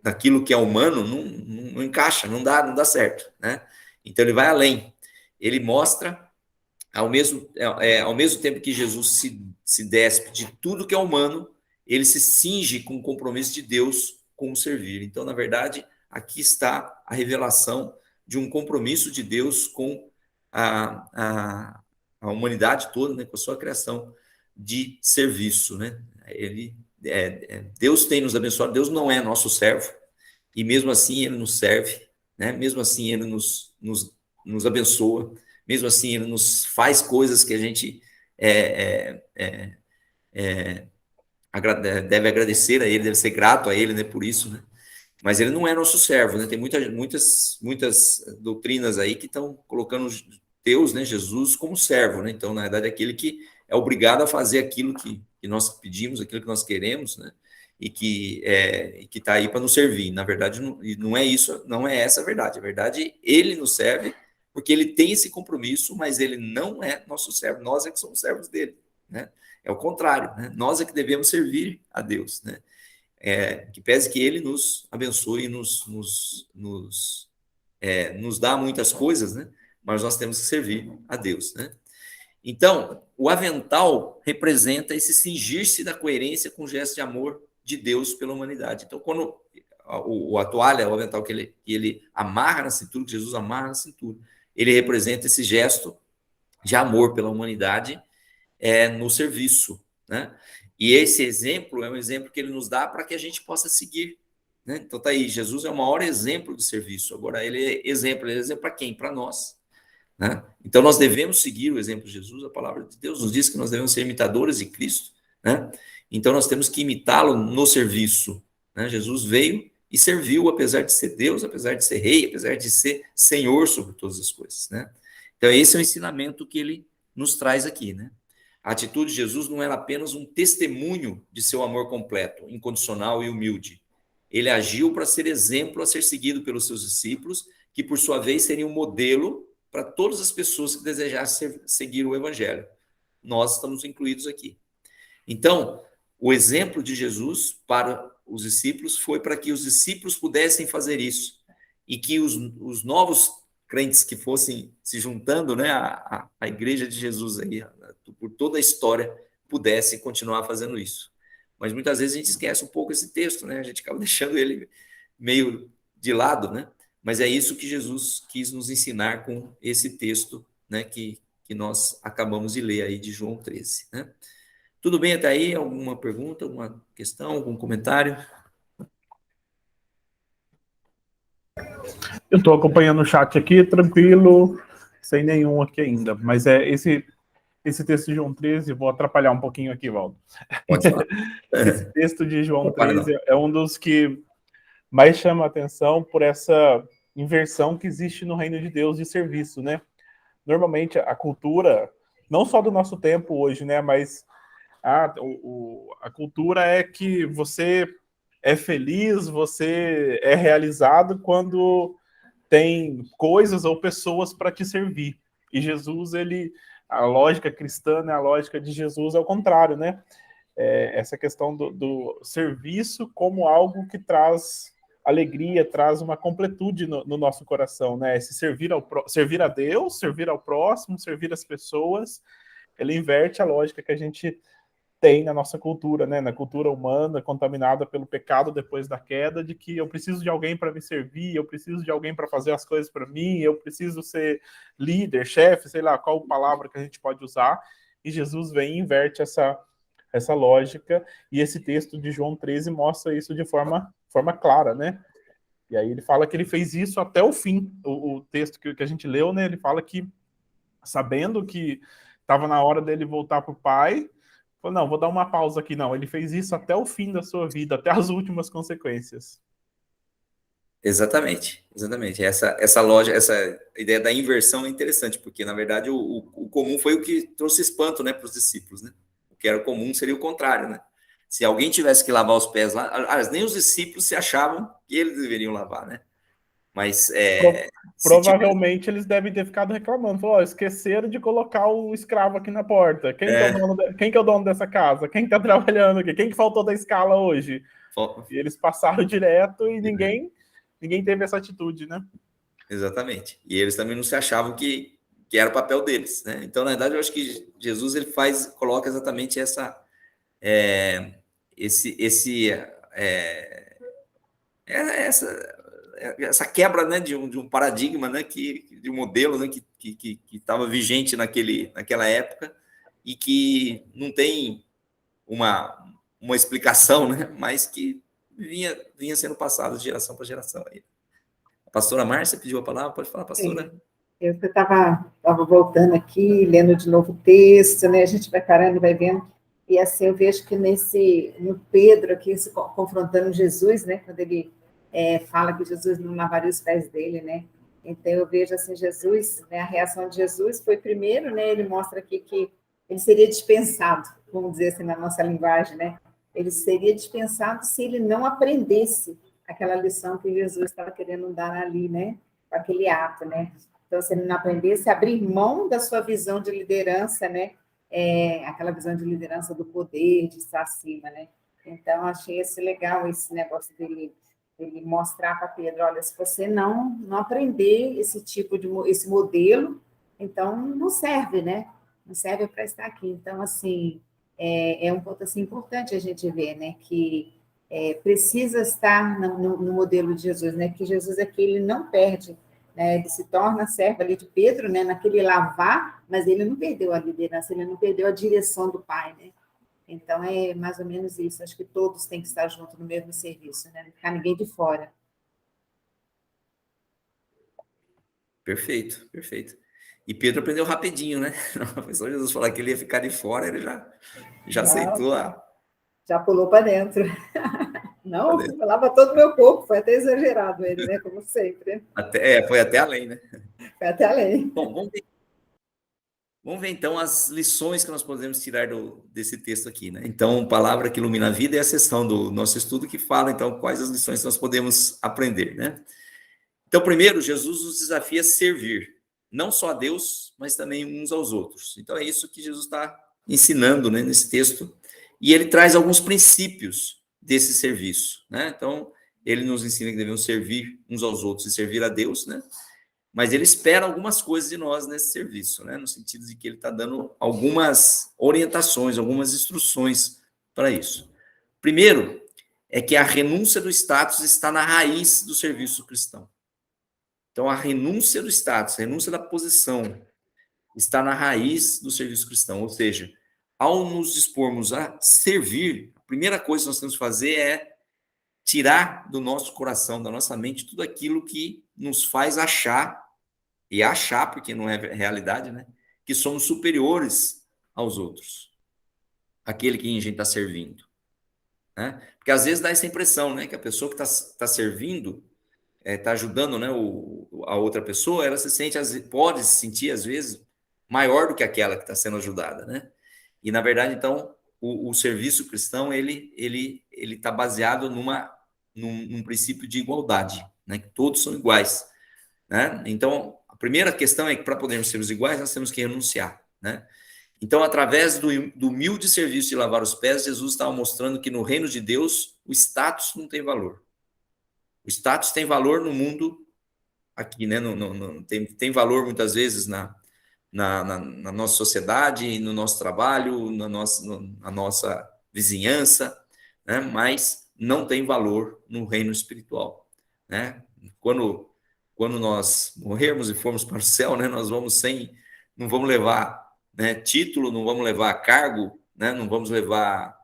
naquilo que é humano, não encaixa, não dá certo, né? Então ele vai além. Ele mostra, ao mesmo tempo que Jesus se despe de tudo que é humano, ele se cinge com o compromisso de Deus com o servir. Então, na verdade, aqui está a revelação de um compromisso de Deus com a humanidade toda, né, com a sua criação de serviço, né? Deus tem nos abençoado, Deus não é nosso servo, e mesmo assim ele nos serve, né? Mesmo assim ele nos abençoa, mesmo assim ele nos faz coisas que a gente deve agradecer a ele, deve ser grato a ele, né, por isso, né? Mas ele não é nosso servo, né? Tem muitas doutrinas aí que estão colocando Deus, né, Jesus, como servo, né? Então, na verdade, é aquele que é obrigado a fazer aquilo que nós pedimos, aquilo que nós queremos, né? E que está aí para nos servir. Na verdade, não é isso, não é essa a verdade. A verdade, ele nos serve porque ele tem esse compromisso, mas ele não é nosso servo. Nós é que somos servos dele, né? É o contrário, né? Nós é que devemos servir a Deus, né? Que pese que ele nos abençoe e nos dá muitas coisas, né? Mas nós temos que servir a Deus, né? Então, o avental representa esse cingir-se da coerência com o gesto de amor de Deus pela humanidade. Então, quando a toalha, o avental que ele amarra na cintura, que Jesus amarra na cintura, ele representa esse gesto de amor pela humanidade no serviço, né? E esse exemplo é um exemplo que ele nos dá para que a gente possa seguir, né? Então tá aí, Jesus é o maior exemplo de serviço. Agora ele é exemplo para quem? Para nós, né? Então nós devemos seguir o exemplo de Jesus. A palavra de Deus nos diz que nós devemos ser imitadores de Cristo, né? Então nós temos que imitá-lo no serviço, né? Jesus veio e serviu, apesar de ser Deus, apesar de ser rei, apesar de ser Senhor sobre todas as coisas, né? Então esse é o ensinamento que ele nos traz aqui, né? A atitude de Jesus não era apenas um testemunho de seu amor completo, incondicional e humilde. Ele agiu para ser exemplo a ser seguido pelos seus discípulos, que por sua vez seriam um modelo para todas as pessoas que desejassem seguir o evangelho. Nós estamos incluídos aqui. Então, o exemplo de Jesus para os discípulos foi para que os discípulos pudessem fazer isso e que os novos crentes que fossem se juntando, né, à igreja de Jesus aí, por toda a história, pudessem continuar fazendo isso. Mas muitas vezes a gente esquece um pouco esse texto, né? A gente acaba deixando ele meio de lado, né? Mas é isso que Jesus quis nos ensinar com esse texto, né, que que nós acabamos de ler aí de João 13, né? Tudo bem até aí? Alguma pergunta, alguma questão, algum comentário? Eu estou acompanhando o chat aqui, tranquilo, sem nenhum aqui ainda. Mas esse texto de João 13, vou atrapalhar um pouquinho aqui, Valdo. Pode falar. Esse texto de João Atrapalha, 13 é um dos que mais chama a atenção por essa inversão que existe no reino de Deus de serviço, né? Normalmente a cultura, não só do nosso tempo hoje, né? Mas a cultura é que você é feliz, você é realizado quando tem coisas ou pessoas para te servir. E Jesus, a lógica cristã, né, a lógica de Jesus é o contrário, né? Essa questão do serviço como algo que traz alegria, traz uma completude no nosso coração, né? Esse servir a Deus, servir ao próximo, servir as pessoas, ele inverte a lógica que a gente tem na nossa cultura, né? Na cultura humana, contaminada pelo pecado depois da queda, de que eu preciso de alguém para me servir, eu preciso de alguém para fazer as coisas para mim, eu preciso ser líder, chefe, sei lá, qual palavra que a gente pode usar, e Jesus vem e inverte essa lógica, e esse texto de João 13 mostra isso de forma clara, né? E aí ele fala que ele fez isso até o fim. O texto que a gente leu, né? Ele fala que, sabendo que estava na hora dele voltar para o Pai, falou, não, vou dar uma pausa aqui. Não, ele fez isso até o fim da sua vida, até as últimas consequências. Exatamente, exatamente. Essa lógica, essa ideia da inversão é interessante, porque, na verdade, o comum foi o que trouxe espanto, né, para os discípulos, né? O que era comum seria o contrário, né? Se alguém tivesse que lavar os pés lá, nem os discípulos se achavam que eles deveriam lavar, né? Mas provavelmente eles devem ter ficado reclamando. Falou, esqueceram de colocar o escravo aqui na porta. Quem que é o dono dessa casa? Quem está trabalhando aqui? Quem que faltou da escala hoje? E eles passaram direto e ninguém teve essa atitude, né? Exatamente. E eles também não se achavam que era o papel deles, né? Então, na verdade, eu acho que Jesus ele coloca exatamente essa quebra, né, de um paradigma, né, de um modelo, né, que estava vigente naquela época e que não tem uma explicação, né, mas que vinha sendo passado de geração para geração. A pastora Márcia pediu a palavra, pode falar, pastora. Eu estava voltando aqui, lendo de novo o texto, né? A gente vai parando e vai vendo, e assim eu vejo que no Pedro aqui, se confrontando Jesus, né? Quando ele fala que Jesus não lavaria os pés dele, né? Então eu vejo assim, Jesus, né? A reação de Jesus foi primeiro, né? Ele mostra aqui que ele seria dispensado, vamos dizer assim na nossa linguagem, né? Ele seria dispensado se ele não aprendesse aquela lição que Jesus estava querendo dar ali, né? Com aquele ato, né? Então, se ele não aprendesse a abrir mão da sua visão de liderança, né? Aquela visão de liderança do poder, de estar acima, né? Então, achei legal esse negócio dele mostrar para Pedro, olha, se você não aprender esse modelo, então não serve, né? Não serve para estar aqui. Então, assim, é um ponto assim, importante a gente ver, né? Que precisa estar no modelo de Jesus, né? Que Jesus aqui, ele não perde, né? Ele se torna servo ali de Pedro, né? Naquele lavar, mas ele não perdeu a liderança, ele não perdeu a direção do Pai, né? Então, é mais ou menos isso. Acho que todos têm que estar juntos no mesmo serviço, né? Não ficar ninguém de fora. Perfeito, perfeito. E Pedro aprendeu rapidinho, né? Só Jesus falar que ele ia ficar de fora, ele já aceitou já pulou para dentro. Não, lava todo o meu corpo, foi até exagerado ele, né? Como sempre. Foi até além, né? Foi até além. Bom, vamos ver então as lições que nós podemos tirar desse texto aqui, né? Então, palavra que ilumina a vida é a sessão do nosso estudo que fala, então, quais as lições que nós podemos aprender, né? Então, primeiro, Jesus nos desafia a servir, não só a Deus, mas também uns aos outros. Então, é isso que Jesus está ensinando, né, nesse texto. E ele traz alguns princípios desse serviço, né? Então, ele nos ensina que devemos servir uns aos outros e servir a Deus, né? Mas ele espera algumas coisas de nós nesse serviço, né? No sentido de que ele está dando algumas orientações, algumas instruções para isso. Primeiro, é que a renúncia do status está na raiz do serviço cristão. Então, a renúncia do status, a renúncia da posição, está na raiz do serviço cristão, ou seja, ao nos dispormos a servir, a primeira coisa que nós temos que fazer é tirar do nosso coração, da nossa mente, tudo aquilo que nos faz achar, e achar, porque não é realidade, né? Que somos superiores aos outros, aquele que a gente está servindo, né? Porque às vezes dá essa impressão, né? Que a pessoa que está servindo, está ajudando, né, a outra pessoa, ela se sente, pode se sentir, às vezes, maior do que aquela que está sendo ajudada, né? E, na verdade, então, o serviço cristão, ele está baseado num princípio de igualdade, né? Que todos são iguais, né? Então, a primeira questão é que, para podermos ser iguais, nós temos que renunciar, né? Então, através do humilde serviço de lavar os pés, Jesus estava mostrando que no reino de Deus, o status não tem valor. O status tem valor no mundo aqui, né? Tem valor, muitas vezes, na nossa sociedade, no nosso trabalho, na nossa vizinhança, né? Mas não tem valor no reino espiritual, né? Quando nós morrermos e formos para o céu, né, nós não vamos levar, né, título, não vamos levar cargo, né, não vamos levar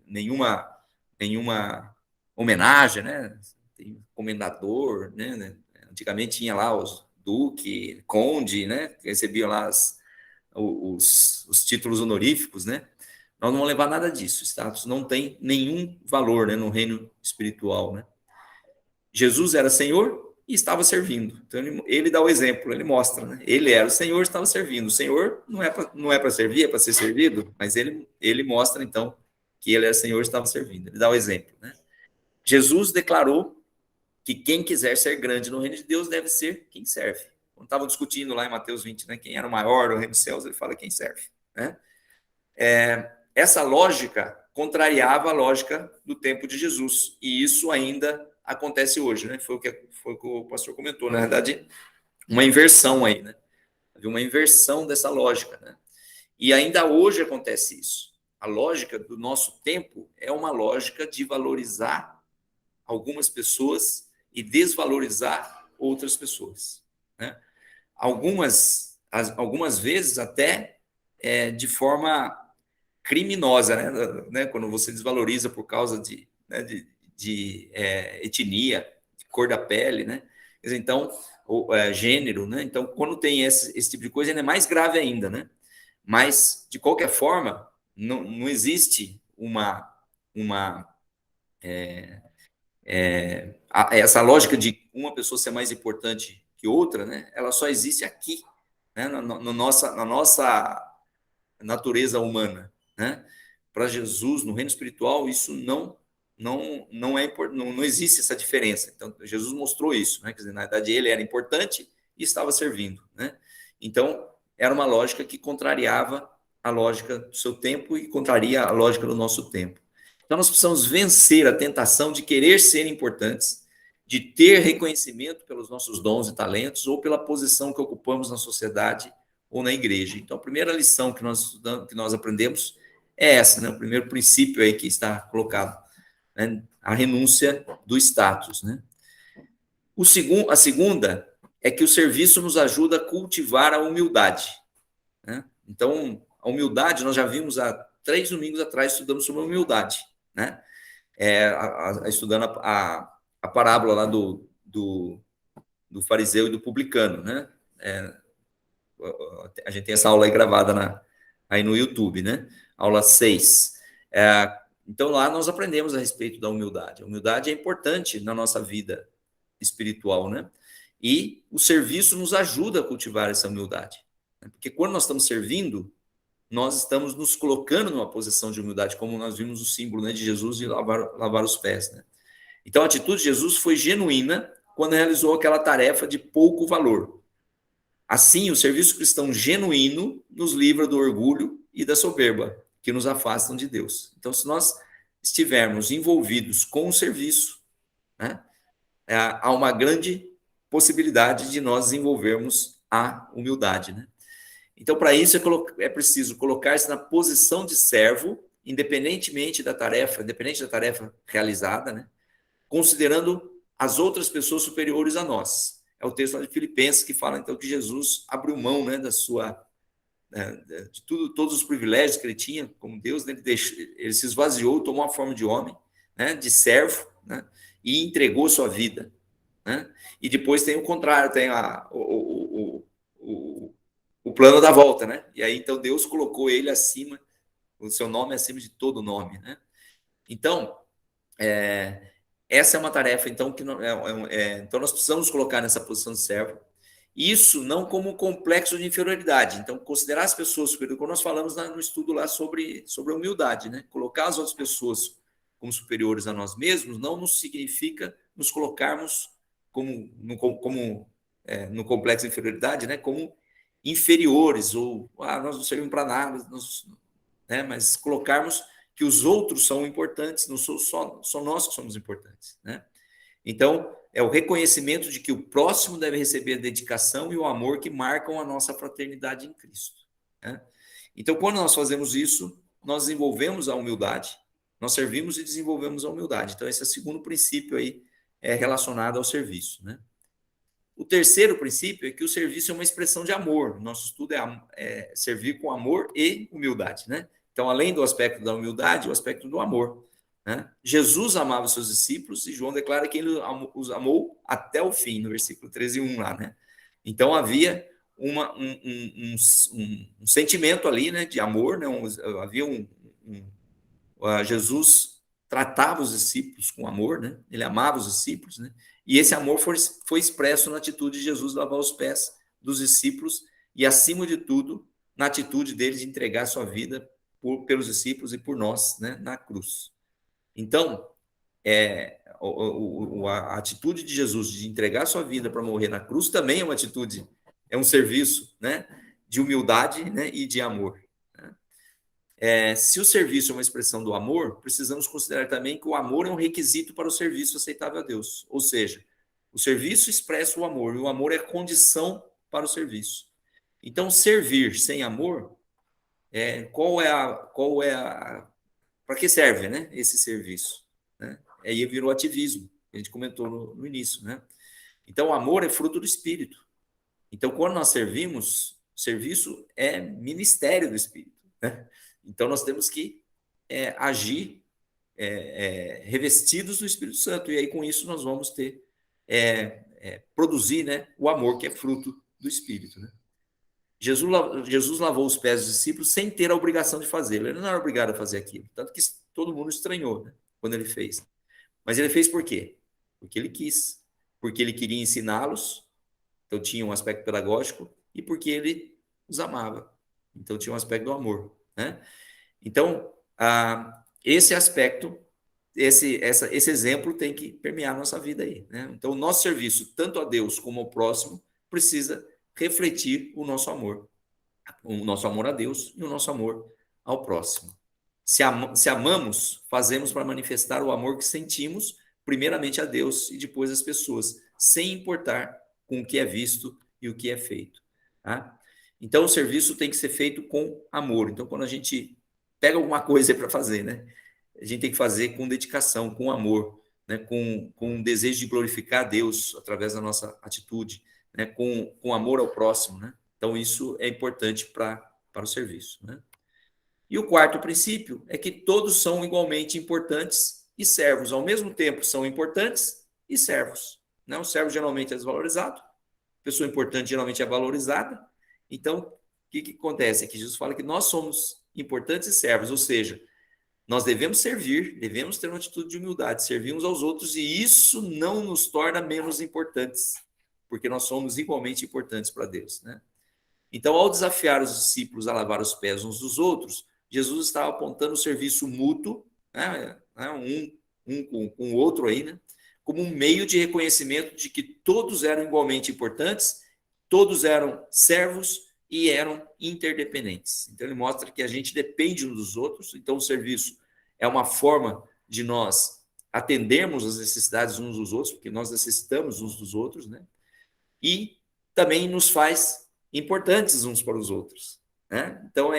nenhuma homenagem, né? Tem comendador, né? Antigamente tinha lá os duque, conde, né? Que recebiam lá os títulos honoríficos, né? Nós não vamos levar nada disso. O status não tem nenhum valor, né, no reino espiritual, né? Jesus era Senhor e estava servindo. Então ele dá o exemplo, ele mostra, né? Ele era o Senhor, estava servindo. O Senhor não é para servir, é para ser servido, mas ele mostra então que ele era Senhor e estava servindo. Ele dá o exemplo, né? Jesus declarou que quem quiser ser grande no reino de Deus deve ser quem serve. Quando estavam discutindo lá em Mateus 20, né, quem era o maior no reino dos céus, ele fala quem serve, né? Essa lógica contrariava a lógica do tempo de Jesus, e isso ainda acontece hoje, né? Foi o que o pastor comentou, na verdade, uma inversão aí, né? Havia uma inversão dessa lógica, né? E ainda hoje acontece isso. A lógica do nosso tempo é uma lógica de valorizar algumas pessoas e desvalorizar outras pessoas, né? Algumas vezes até de forma criminosa, né? Quando você desvaloriza por causa de etnia, de cor da pele, né? Então, gênero, né? Então, quando tem esse tipo de coisa, ainda é mais grave ainda, né? Mas, de qualquer forma, não existe essa lógica de uma pessoa ser mais importante que outra, né? Ela só existe aqui, né? na nossa natureza humana, né? Para Jesus, no reino espiritual, isso não existe essa diferença. Então, Jesus mostrou isso, né? Quer dizer, na verdade, ele era importante e estava servindo, né? Então, era uma lógica que contrariava a lógica do seu tempo e contraria a lógica do nosso tempo. Então, nós precisamos vencer a tentação de querer ser importantes, de ter reconhecimento pelos nossos dons e talentos ou pela posição que ocupamos na sociedade ou na igreja. Então, a primeira lição que nós aprendemos é essa, né? O primeiro princípio aí que está colocado, né? A renúncia do status, né? A segunda é que o serviço nos ajuda a cultivar a humildade, né? Então, a humildade, nós já vimos há 3 domingos atrás, estudamos sobre a humildade, né? Estudando a parábola lá do fariseu e do publicano, né? A gente tem essa aula aí gravada aí no YouTube, né? Aula 6. Então, lá nós aprendemos a respeito da humildade. A humildade é importante na nossa vida espiritual, né? E o serviço nos ajuda a cultivar essa humildade, né? Porque quando nós estamos servindo, nós estamos nos colocando numa posição de humildade, como nós vimos o símbolo, né, de Jesus de lavar os pés, né? Então, a atitude de Jesus foi genuína quando realizou aquela tarefa de pouco valor. Assim, o serviço cristão genuíno nos livra do orgulho e da soberba, que nos afastam de Deus. Então, se nós estivermos envolvidos com o serviço, né, há uma grande possibilidade de nós desenvolvermos a humildade, né? Então, para isso, é preciso colocar-se na posição de servo, independente da tarefa realizada, né, considerando as outras pessoas superiores a nós. é o texto lá de Filipenses, que fala então que Jesus abriu mão, né, da sua, de tudo, todos os privilégios que ele tinha como Deus, né, ele se esvaziou, tomou a forma de homem, né, de servo, né, e entregou sua vida, né? E depois tem o contrário, tem o plano da volta, né? E aí então Deus colocou ele acima, o seu nome acima de todo nome, né? Então, essa é uma tarefa então que então nós precisamos colocar nessa posição de servo. Isso não como um complexo de inferioridade. Então, considerar as pessoas superiores, como nós falamos no estudo lá sobre a humildade, né? Colocar as outras pessoas como superiores a nós mesmos não nos significa nos colocarmos no complexo de inferioridade, né? Como inferiores, ou nós não servimos para nada, né? Mas colocarmos que os outros são importantes, não só nós que somos importantes, né? Então, é o reconhecimento de que o próximo deve receber a dedicação e o amor que marcam a nossa fraternidade em Cristo, né? Então, quando nós fazemos isso, nós desenvolvemos a humildade, nós servimos e desenvolvemos a humildade. Então, esse é o segundo princípio aí, relacionado ao serviço, né? O terceiro princípio é que o serviço é uma expressão de amor. Nosso estudo é servir com amor e humildade, né? Então, além do aspecto da humildade, o aspecto do amor, né? Jesus amava os seus discípulos e João declara que ele os amou até o fim, no versículo 13:1 lá, né? Então, havia um sentimento ali, né, de amor, né? Jesus tratava os discípulos com amor, né? Ele amava os discípulos, né? E esse amor foi expresso na atitude de Jesus de lavar os pés dos discípulos e, acima de tudo, na atitude dele de entregar sua vida pelos discípulos e por nós, né, na cruz. Então, a atitude de Jesus de entregar sua vida para morrer na cruz também é uma atitude, é um serviço, né, de humildade, né, e de amor. Se o serviço é uma expressão do amor, precisamos considerar também que o amor é um requisito para o serviço aceitável a Deus. Ou seja, o serviço expressa o amor, e o amor é condição para o serviço. Então, servir sem amor, para que serve, né, esse serviço, né? Aí virou ativismo, a gente comentou no início, né? Então, o amor é fruto do Espírito. Então, quando nós servimos, serviço é ministério do Espírito, né? Então, nós temos que agir revestidos do Espírito Santo. E aí, com isso, nós vamos ter, produzir, né, o amor que é fruto do Espírito, né? Jesus lavou os pés dos discípulos sem ter a obrigação de fazê-lo. Ele não era obrigado a fazer aquilo. Tanto que todo mundo estranhou, né, quando ele fez. Mas ele fez por quê? Porque ele quis. Porque ele queria ensiná-los. Então, tinha um aspecto pedagógico. E porque ele os amava. Então, tinha um aspecto do amor, né? Então, esse aspecto, esse exemplo tem que permear a nossa vida aí, né? Então, o nosso serviço, tanto a Deus como ao próximo, precisa refletir o nosso amor a Deus e o nosso amor ao próximo. Se amamos, fazemos para manifestar o amor que sentimos, primeiramente a Deus e depois às pessoas, sem importar com o que é visto e o que é feito, tá? Então, o serviço tem que ser feito com amor. Então, quando a gente pega alguma coisa para fazer, né, a gente tem que fazer com dedicação, com amor, né, com um desejo de glorificar a Deus através da nossa atitude, né, com amor ao próximo, né? Então, isso é importante para o serviço, né? E o quarto princípio é que todos são igualmente importantes e servos. Ao mesmo tempo, são importantes e servos, né? O servo geralmente é desvalorizado, a pessoa importante geralmente é valorizada. Então, o que acontece? É que Jesus fala que nós somos importantes e servos, ou seja, nós devemos servir, devemos ter uma atitude de humildade, servir uns aos outros, e isso não nos torna menos importantes, porque nós somos igualmente importantes para Deus, né? Então, ao desafiar os discípulos a lavar os pés uns dos outros, Jesus estava apontando o serviço mútuo, né, um com o outro aí, né, como um meio de reconhecimento de que todos eram igualmente importantes, todos eram servos e eram interdependentes. Então, ele mostra que a gente depende uns dos outros. Então, o serviço é uma forma de nós atendermos as necessidades uns dos outros, porque nós necessitamos uns dos outros, né? E também nos faz importantes uns para os outros, né? Então,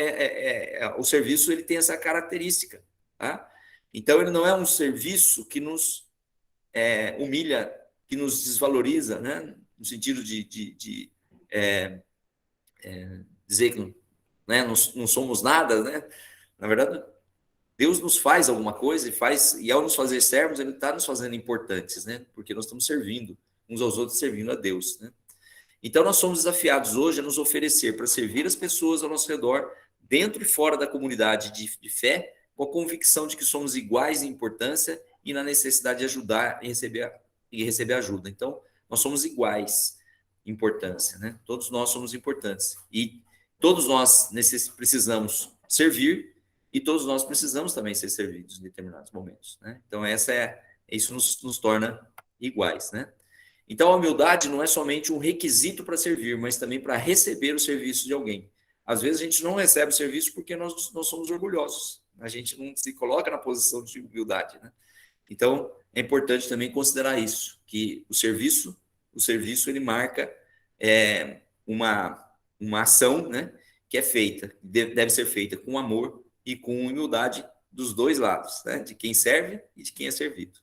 o serviço ele tem essa característica, tá? Então, ele não é um serviço que nos humilha, que nos desvaloriza, né? no sentido de dizer que, né, não somos nada, né? Na verdade, Deus nos faz alguma coisa e ao nos fazer servos, Ele está nos fazendo importantes, né? Porque nós estamos servindo uns aos outros, servindo a Deus, né? Então, nós somos desafiados hoje a nos oferecer para servir as pessoas ao nosso redor, dentro e fora da comunidade de fé, com a convicção de que somos iguais em importância e na necessidade de ajudar e receber ajuda. Então, nós somos iguais em importância, né? Todos nós somos importantes. E todos nós precisamos servir e todos nós precisamos também ser servidos em determinados momentos, né? Então, isso nos torna iguais, né? Então, a humildade não é somente um requisito para servir, mas também para receber o serviço de alguém. Às vezes, a gente não recebe o serviço porque nós somos orgulhosos. A gente não se coloca na posição de humildade, né? Então, é importante também considerar isso, que o serviço ele marca uma ação, né, que é feita, deve ser feita com amor e com humildade dos dois lados, né, de quem serve e de quem é servido.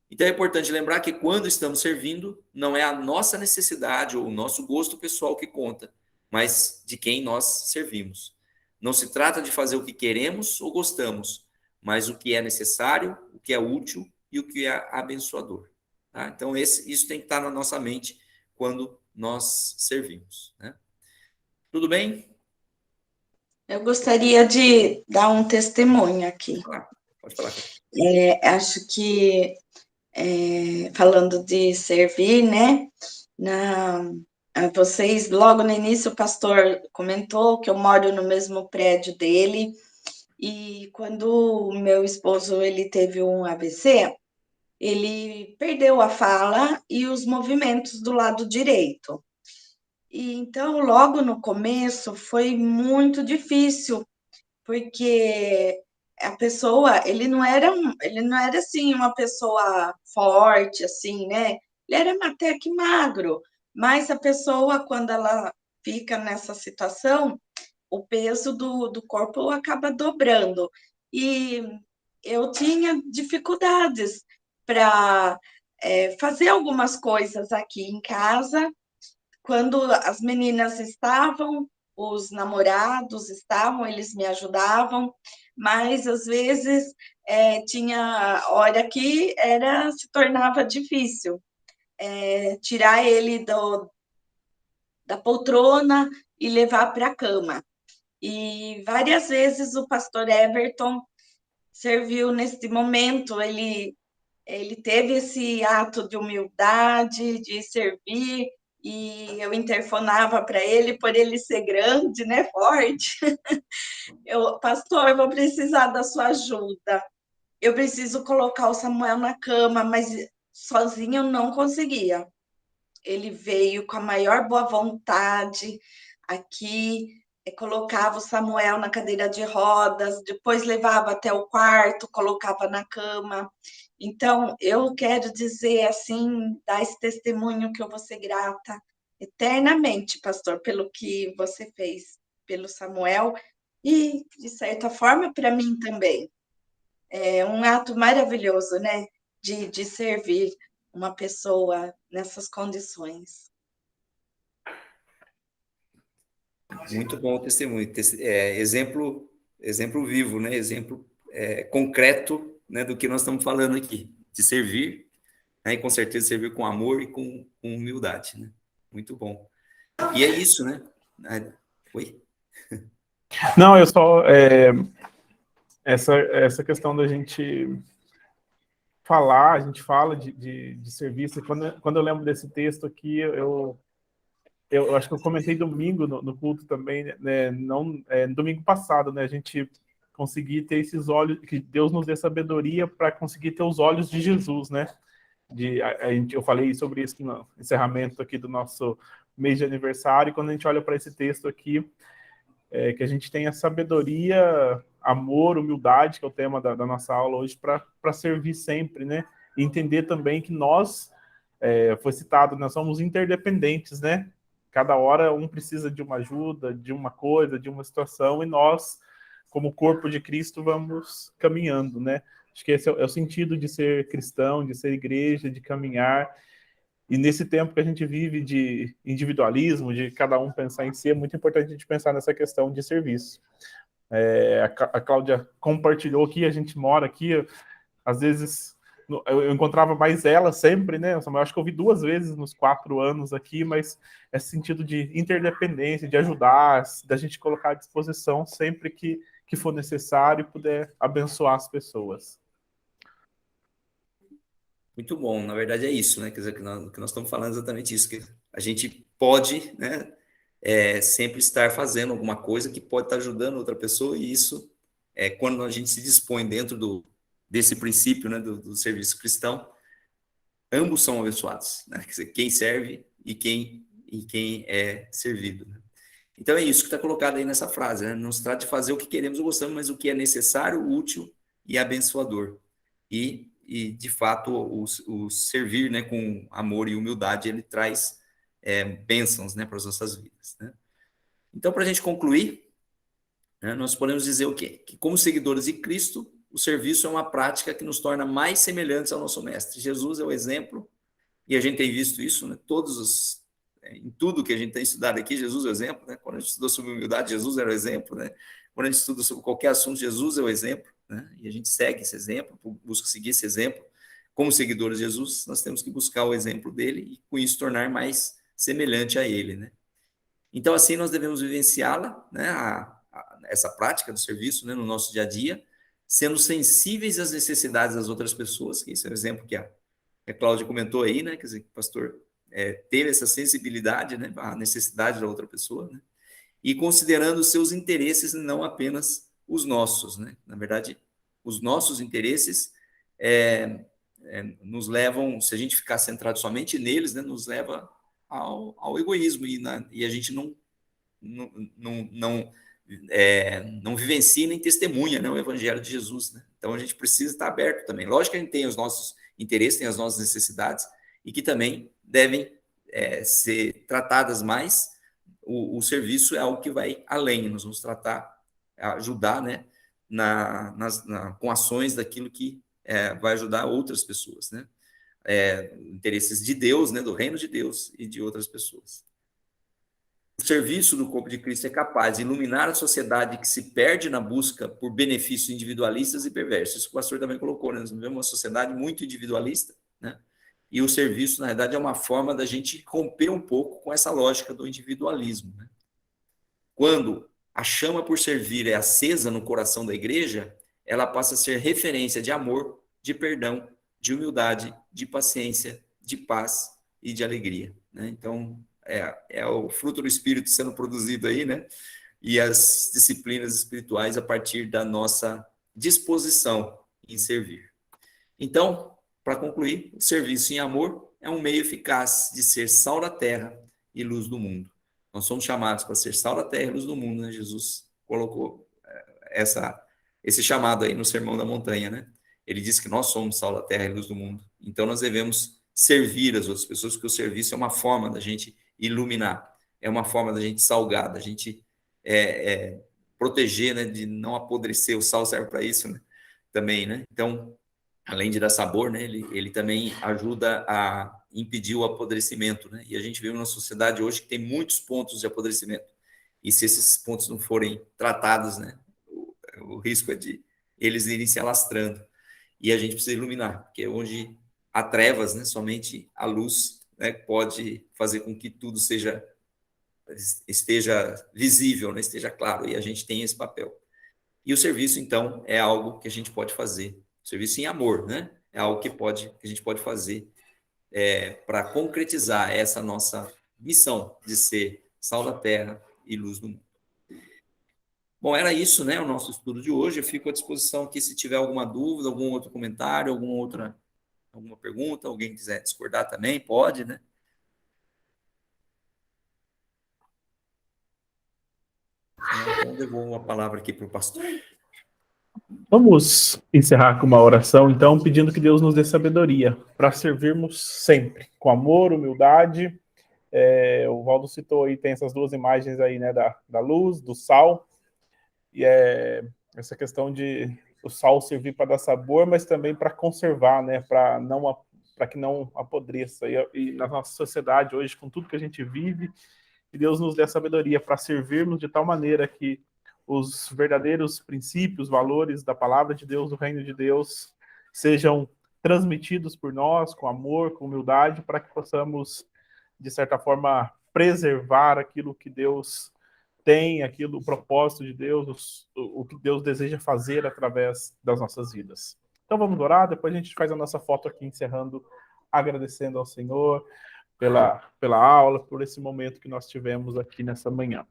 Então é importante lembrar que quando estamos servindo, não é a nossa necessidade ou o nosso gosto pessoal que conta, mas de quem nós servimos. Não se trata de fazer o que queremos ou gostamos, mas o que é necessário, o que é útil e o que é abençoador. Tá? Então isso tem que estar na nossa mente quando nós servimos, né? Tudo bem? Eu gostaria de dar um testemunho aqui. Pode falar. Acho que, falando de servir, né? Vocês, logo no início, o pastor comentou que eu moro no mesmo prédio dele, e quando o meu esposo ele teve um AVC, ele perdeu a fala e os movimentos do lado direito. E então, logo no começo, foi muito difícil, porque a pessoa, ele não era assim uma pessoa forte, assim, né? Ele era até que magro, mas a pessoa, quando ela fica nessa situação, o peso do corpo acaba dobrando. E eu tinha dificuldades para fazer algumas coisas aqui em casa. Quando as meninas estavam, os namorados estavam, eles me ajudavam, mas às vezes tinha hora que se tornava difícil tirar ele da poltrona e levar para a cama. E várias vezes o pastor Everton serviu nesse momento, ele teve esse ato de humildade, de servir, e eu interfonava para ele, por ele ser grande, né, forte. Pastor, eu vou precisar da sua ajuda. Eu preciso colocar o Samuel na cama, mas sozinho eu não conseguia. Ele veio com a maior boa vontade aqui, colocava o Samuel na cadeira de rodas, depois levava até o quarto, colocava na cama. Então, eu quero dizer assim, dar esse testemunho que eu vou ser grata eternamente, pastor, pelo que você fez pelo Samuel e, de certa forma, para mim também. É um ato maravilhoso, né, de servir uma pessoa nessas condições. Muito bom o testemunho. Exemplo vivo, né? Exemplo concreto, né, do que nós estamos falando aqui, de servir, né, e com certeza servir com amor e com humildade, né? Muito bom. E é isso, né? Oi? Não, eu só... essa questão da gente falar, a gente fala de serviço, e quando eu lembro desse texto aqui, eu acho que eu comentei domingo no culto também, né, domingo passado, né, a gente conseguir ter esses olhos, que Deus nos dê sabedoria para conseguir ter os olhos de Jesus, né? Eu falei sobre isso no encerramento aqui do nosso mês de aniversário, e quando a gente olha para esse texto aqui, que a gente tenha sabedoria, amor, humildade, que é o tema da nossa aula hoje, para servir sempre, né? E entender também que nós, foi citado, nós somos interdependentes, né? Cada hora um precisa de uma ajuda, de uma coisa, de uma situação, e nós, como corpo de Cristo, vamos caminhando, né? Acho que esse é o sentido de ser cristão, de ser igreja, de caminhar. E nesse tempo que a gente vive de individualismo, de cada um pensar em si, é muito importante a gente pensar nessa questão de serviço. A Cláudia compartilhou aqui, a gente mora aqui, às vezes eu encontrava mais ela sempre, né? Eu acho que eu vi 2 vezes nos 4 anos aqui, mas esse sentido de interdependência, de ajudar, da gente colocar à disposição sempre que for necessário e puder abençoar as pessoas. Muito bom, na verdade é isso, né? Quer dizer, que nós estamos falando exatamente isso, que a gente pode, né, sempre estar fazendo alguma coisa que pode estar ajudando outra pessoa, e isso é quando a gente se dispõe dentro desse princípio, né, do serviço cristão, ambos são abençoados, né? Quer dizer, quem serve e quem é servido, né? Então é isso que está colocado aí nessa frase, né? Não se trata de fazer o que queremos ou gostamos, mas o que é necessário, útil e abençoador. E de fato, o servir, né, com amor e humildade, ele traz bênçãos, né, para as nossas vidas, né? Então, para a gente concluir, né, nós podemos dizer o quê? Que como seguidores de Cristo, o serviço é uma prática que nos torna mais semelhantes ao nosso Mestre. Jesus é o exemplo, e a gente tem visto isso, né, em tudo que a gente tem estudado aqui, Jesus é o exemplo, né? Quando a gente estudou sobre humildade, Jesus era o exemplo, né? Quando a gente estuda sobre qualquer assunto, Jesus é o exemplo, né? E a gente segue esse exemplo, busca seguir esse exemplo. Como seguidores de Jesus, nós temos que buscar o exemplo dele e, com isso, tornar mais semelhante a ele, né? Então, assim, nós devemos vivenciá-la, né? Essa prática do serviço, né, no nosso dia a dia, sendo sensíveis às necessidades das outras pessoas, que esse é o exemplo que a Cláudia comentou aí, né? Quer dizer, que o pastor teve essa sensibilidade, né, à necessidade da outra pessoa, né? E considerando os seus interesses, não apenas os nossos, né? Na verdade, os nossos interesses nos levam, se a gente ficar centrado somente neles, né, nos leva ao egoísmo, e a gente não vivencia nem testemunha, né, o evangelho de Jesus, né? Então a gente precisa estar aberto também. Lógico que a gente tem os nossos interesses, tem as nossas necessidades, e que também devem ser tratadas mais. O serviço é algo que vai além, nós vamos ajudar, né, com ações daquilo que vai ajudar outras pessoas, né? Interesses de Deus, né, do reino de Deus e de outras pessoas. O serviço do corpo de Cristo é capaz de iluminar a sociedade que se perde na busca por benefícios individualistas e perversos. Isso que o pastor também colocou, né? Nós vivemos uma sociedade muito individualista, né? E o serviço, na verdade, é uma forma da gente romper um pouco com essa lógica do individualismo, né? Quando a chama por servir é acesa no coração da igreja, ela passa a ser referência de amor, de perdão, de humildade, de paciência, de paz e de alegria, né? Então, é o fruto do Espírito sendo produzido aí, né? E as disciplinas espirituais a partir da nossa disposição em servir. Então, para concluir, o serviço em amor é um meio eficaz de ser sal da terra e luz do mundo. Nós somos chamados para ser sal da terra e luz do mundo, né? Jesus colocou esse chamado aí no Sermão da Montanha, né? Ele disse que nós somos sal da terra e luz do mundo. Então, nós devemos servir as outras pessoas, porque o serviço é uma forma da gente iluminar, é uma forma da gente salgar, da gente proteger, né, de não apodrecer. O sal serve para isso, né, também, né? Então, além de dar sabor, né, ele também ajuda a impedir o apodrecimento, né? E a gente vive numa sociedade hoje que tem muitos pontos de apodrecimento. E se esses pontos não forem tratados, né, o risco é de eles irem se alastrando. E a gente precisa iluminar, porque onde há trevas, né, somente a luz, né, pode fazer com que tudo esteja visível, né, esteja claro, e a gente tem esse papel. E o serviço, então, é algo que a gente pode fazer. O serviço em amor, né? É algo que a gente pode fazer para concretizar essa nossa missão de ser sal da terra e luz do mundo. Bom, era isso, né, o nosso estudo de hoje. Eu fico à disposição aqui se tiver alguma dúvida, algum outro comentário, alguma pergunta, alguém quiser discordar também, pode, né? Então, eu devolvo a palavra aqui para o pastor. Vamos encerrar com uma oração, então, pedindo que Deus nos dê sabedoria para servirmos sempre, com amor, humildade. O Valdo citou aí, tem essas 2 imagens aí, né, da luz, do sal, e essa questão de o sal servir para dar sabor, mas também para conservar, né, para para que não apodreça. E na nossa sociedade hoje, com tudo que a gente vive, que Deus nos dê a sabedoria para servirmos de tal maneira que os verdadeiros princípios, valores da palavra de Deus, do reino de Deus, sejam transmitidos por nós com amor, com humildade, para que possamos, de certa forma, preservar aquilo que Deus tem, aquilo, o propósito de Deus, o que Deus deseja fazer através das nossas vidas. Então vamos orar, depois a gente faz a nossa foto aqui, encerrando, agradecendo ao Senhor pela aula, por esse momento que nós tivemos aqui nessa manhã.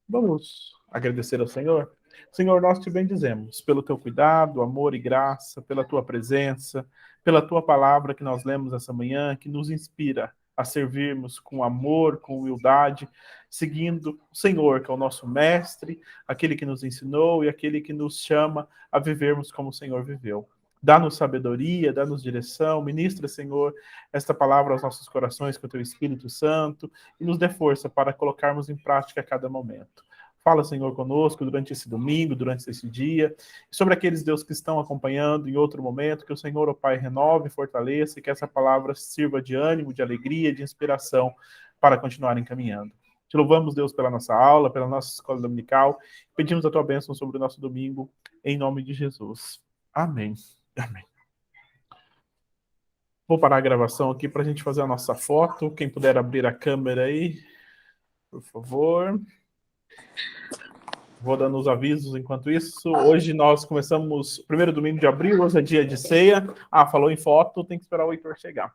Vamos agradecer ao Senhor? Senhor, nós te bendizemos pelo teu cuidado, amor e graça, pela tua presença, pela tua palavra que nós lemos essa manhã, que nos inspira a servirmos com amor, com humildade, seguindo o Senhor, que é o nosso mestre, aquele que nos ensinou e aquele que nos chama a vivermos como o Senhor viveu. Dá-nos sabedoria, dá-nos direção, ministra, Senhor, esta palavra aos nossos corações com o teu Espírito Santo e nos dê força para colocarmos em prática a cada momento. Fala, Senhor, conosco durante esse domingo, durante esse dia, e sobre aqueles, Deus, que estão acompanhando em outro momento, que o Senhor, ó Pai, renove, fortaleça e que essa palavra sirva de ânimo, de alegria, de inspiração para continuarem caminhando. Te louvamos, Deus, pela nossa aula, pela nossa escola dominical, pedimos a tua bênção sobre o nosso domingo, em nome de Jesus. Amém. Amém. Vou parar a gravação aqui para a gente fazer a nossa foto. Quem puder abrir a câmera aí, por favor. Vou dando os avisos enquanto isso. Hoje nós começamos o primeiro domingo de abril, hoje é dia de ceia. Falou em foto, tem que esperar o Heitor chegar.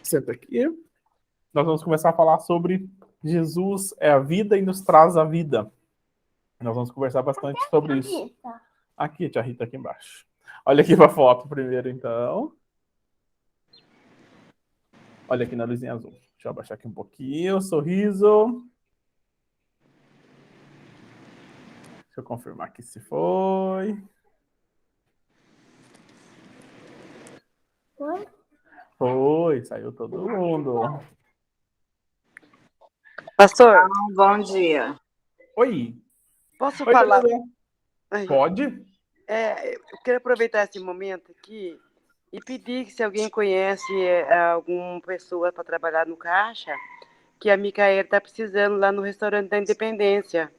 Senta aqui. Nós vamos começar a falar sobre Jesus é a vida e nos traz a vida. Nós vamos conversar bastante sobre isso. Aqui, tia Rita, aqui embaixo. Olha aqui para a foto primeiro, então. Olha aqui na luzinha azul. Deixa eu abaixar aqui um pouquinho. Sorriso. Deixa eu confirmar aqui se foi. Foi, saiu todo mundo. Pastor, bom dia. Oi. Posso falar? Pode? Eu quero aproveitar esse momento aqui e pedir que se alguém conhece alguma pessoa para trabalhar no caixa, que a Micaela está precisando lá no restaurante da Independência.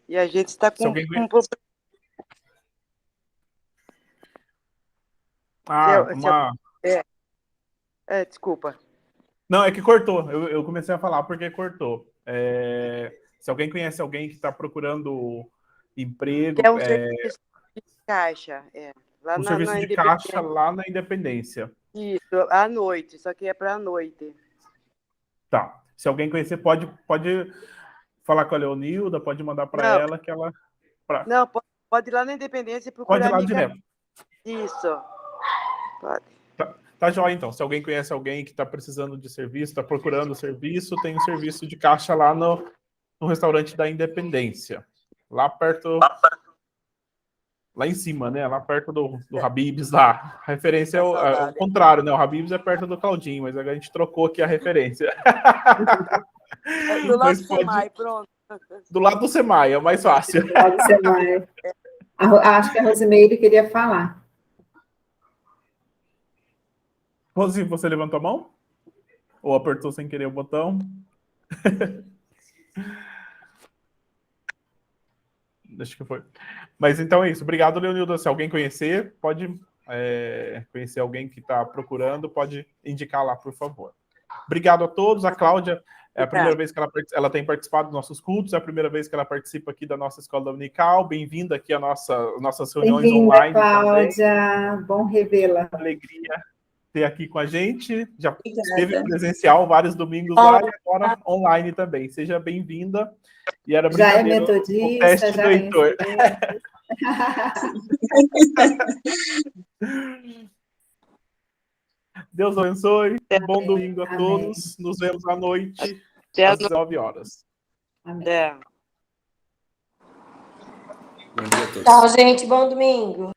E a gente está com um problema. Desculpa. Não, é que cortou. Eu comecei a falar porque cortou. Se alguém conhece alguém que está procurando emprego... É um serviço de caixa. Lá serviço de caixa lá na Independência. Isso, à noite. Só que é para a noite. Tá. Se alguém conhecer, pode falar com a Leonilda, pode mandar para ela que ela... Não, pode ir lá na Independência e procurar... Pode ir lá direto. Isso. Pode. Tá joia, então. Se alguém conhece alguém que está precisando de serviço, está procurando serviço, tem um serviço de caixa lá no restaurante da Independência. Lá perto... Lá em cima, né? Lá perto do Habib's lá. A referência é o contrário, né? O Habib's é perto do Claudinho, mas a gente trocou aqui a referência. Do lado do Semai, pronto. Do lado do Semai, é o mais fácil. Do lado do Semai. Acho que a Rosimeire queria falar. Rosi, você levantou a mão? Ou apertou sem querer o botão? Acho que foi. Mas então é isso. Obrigado, Leonilda. Se alguém conhecer, pode conhecer alguém que está procurando, pode indicar lá, por favor. Obrigado a todos. A Cláudia, é a primeira vez que ela tem participado dos nossos cultos, é a primeira vez que ela participa aqui da nossa escola dominical. Bem-vinda aqui às nossas reuniões online. Cláudia. Também. Bom revê-la. Alegria ter aqui com a gente. Já esteve presencial vários domingos lá e agora online também. Seja bem-vinda. E era já é metodista, o teste já do Heitor. Deus abençoe. Bom domingo a todos. Nos vemos à noite, às 19 horas. Bom dia a todos. Tchau, gente. Bom domingo.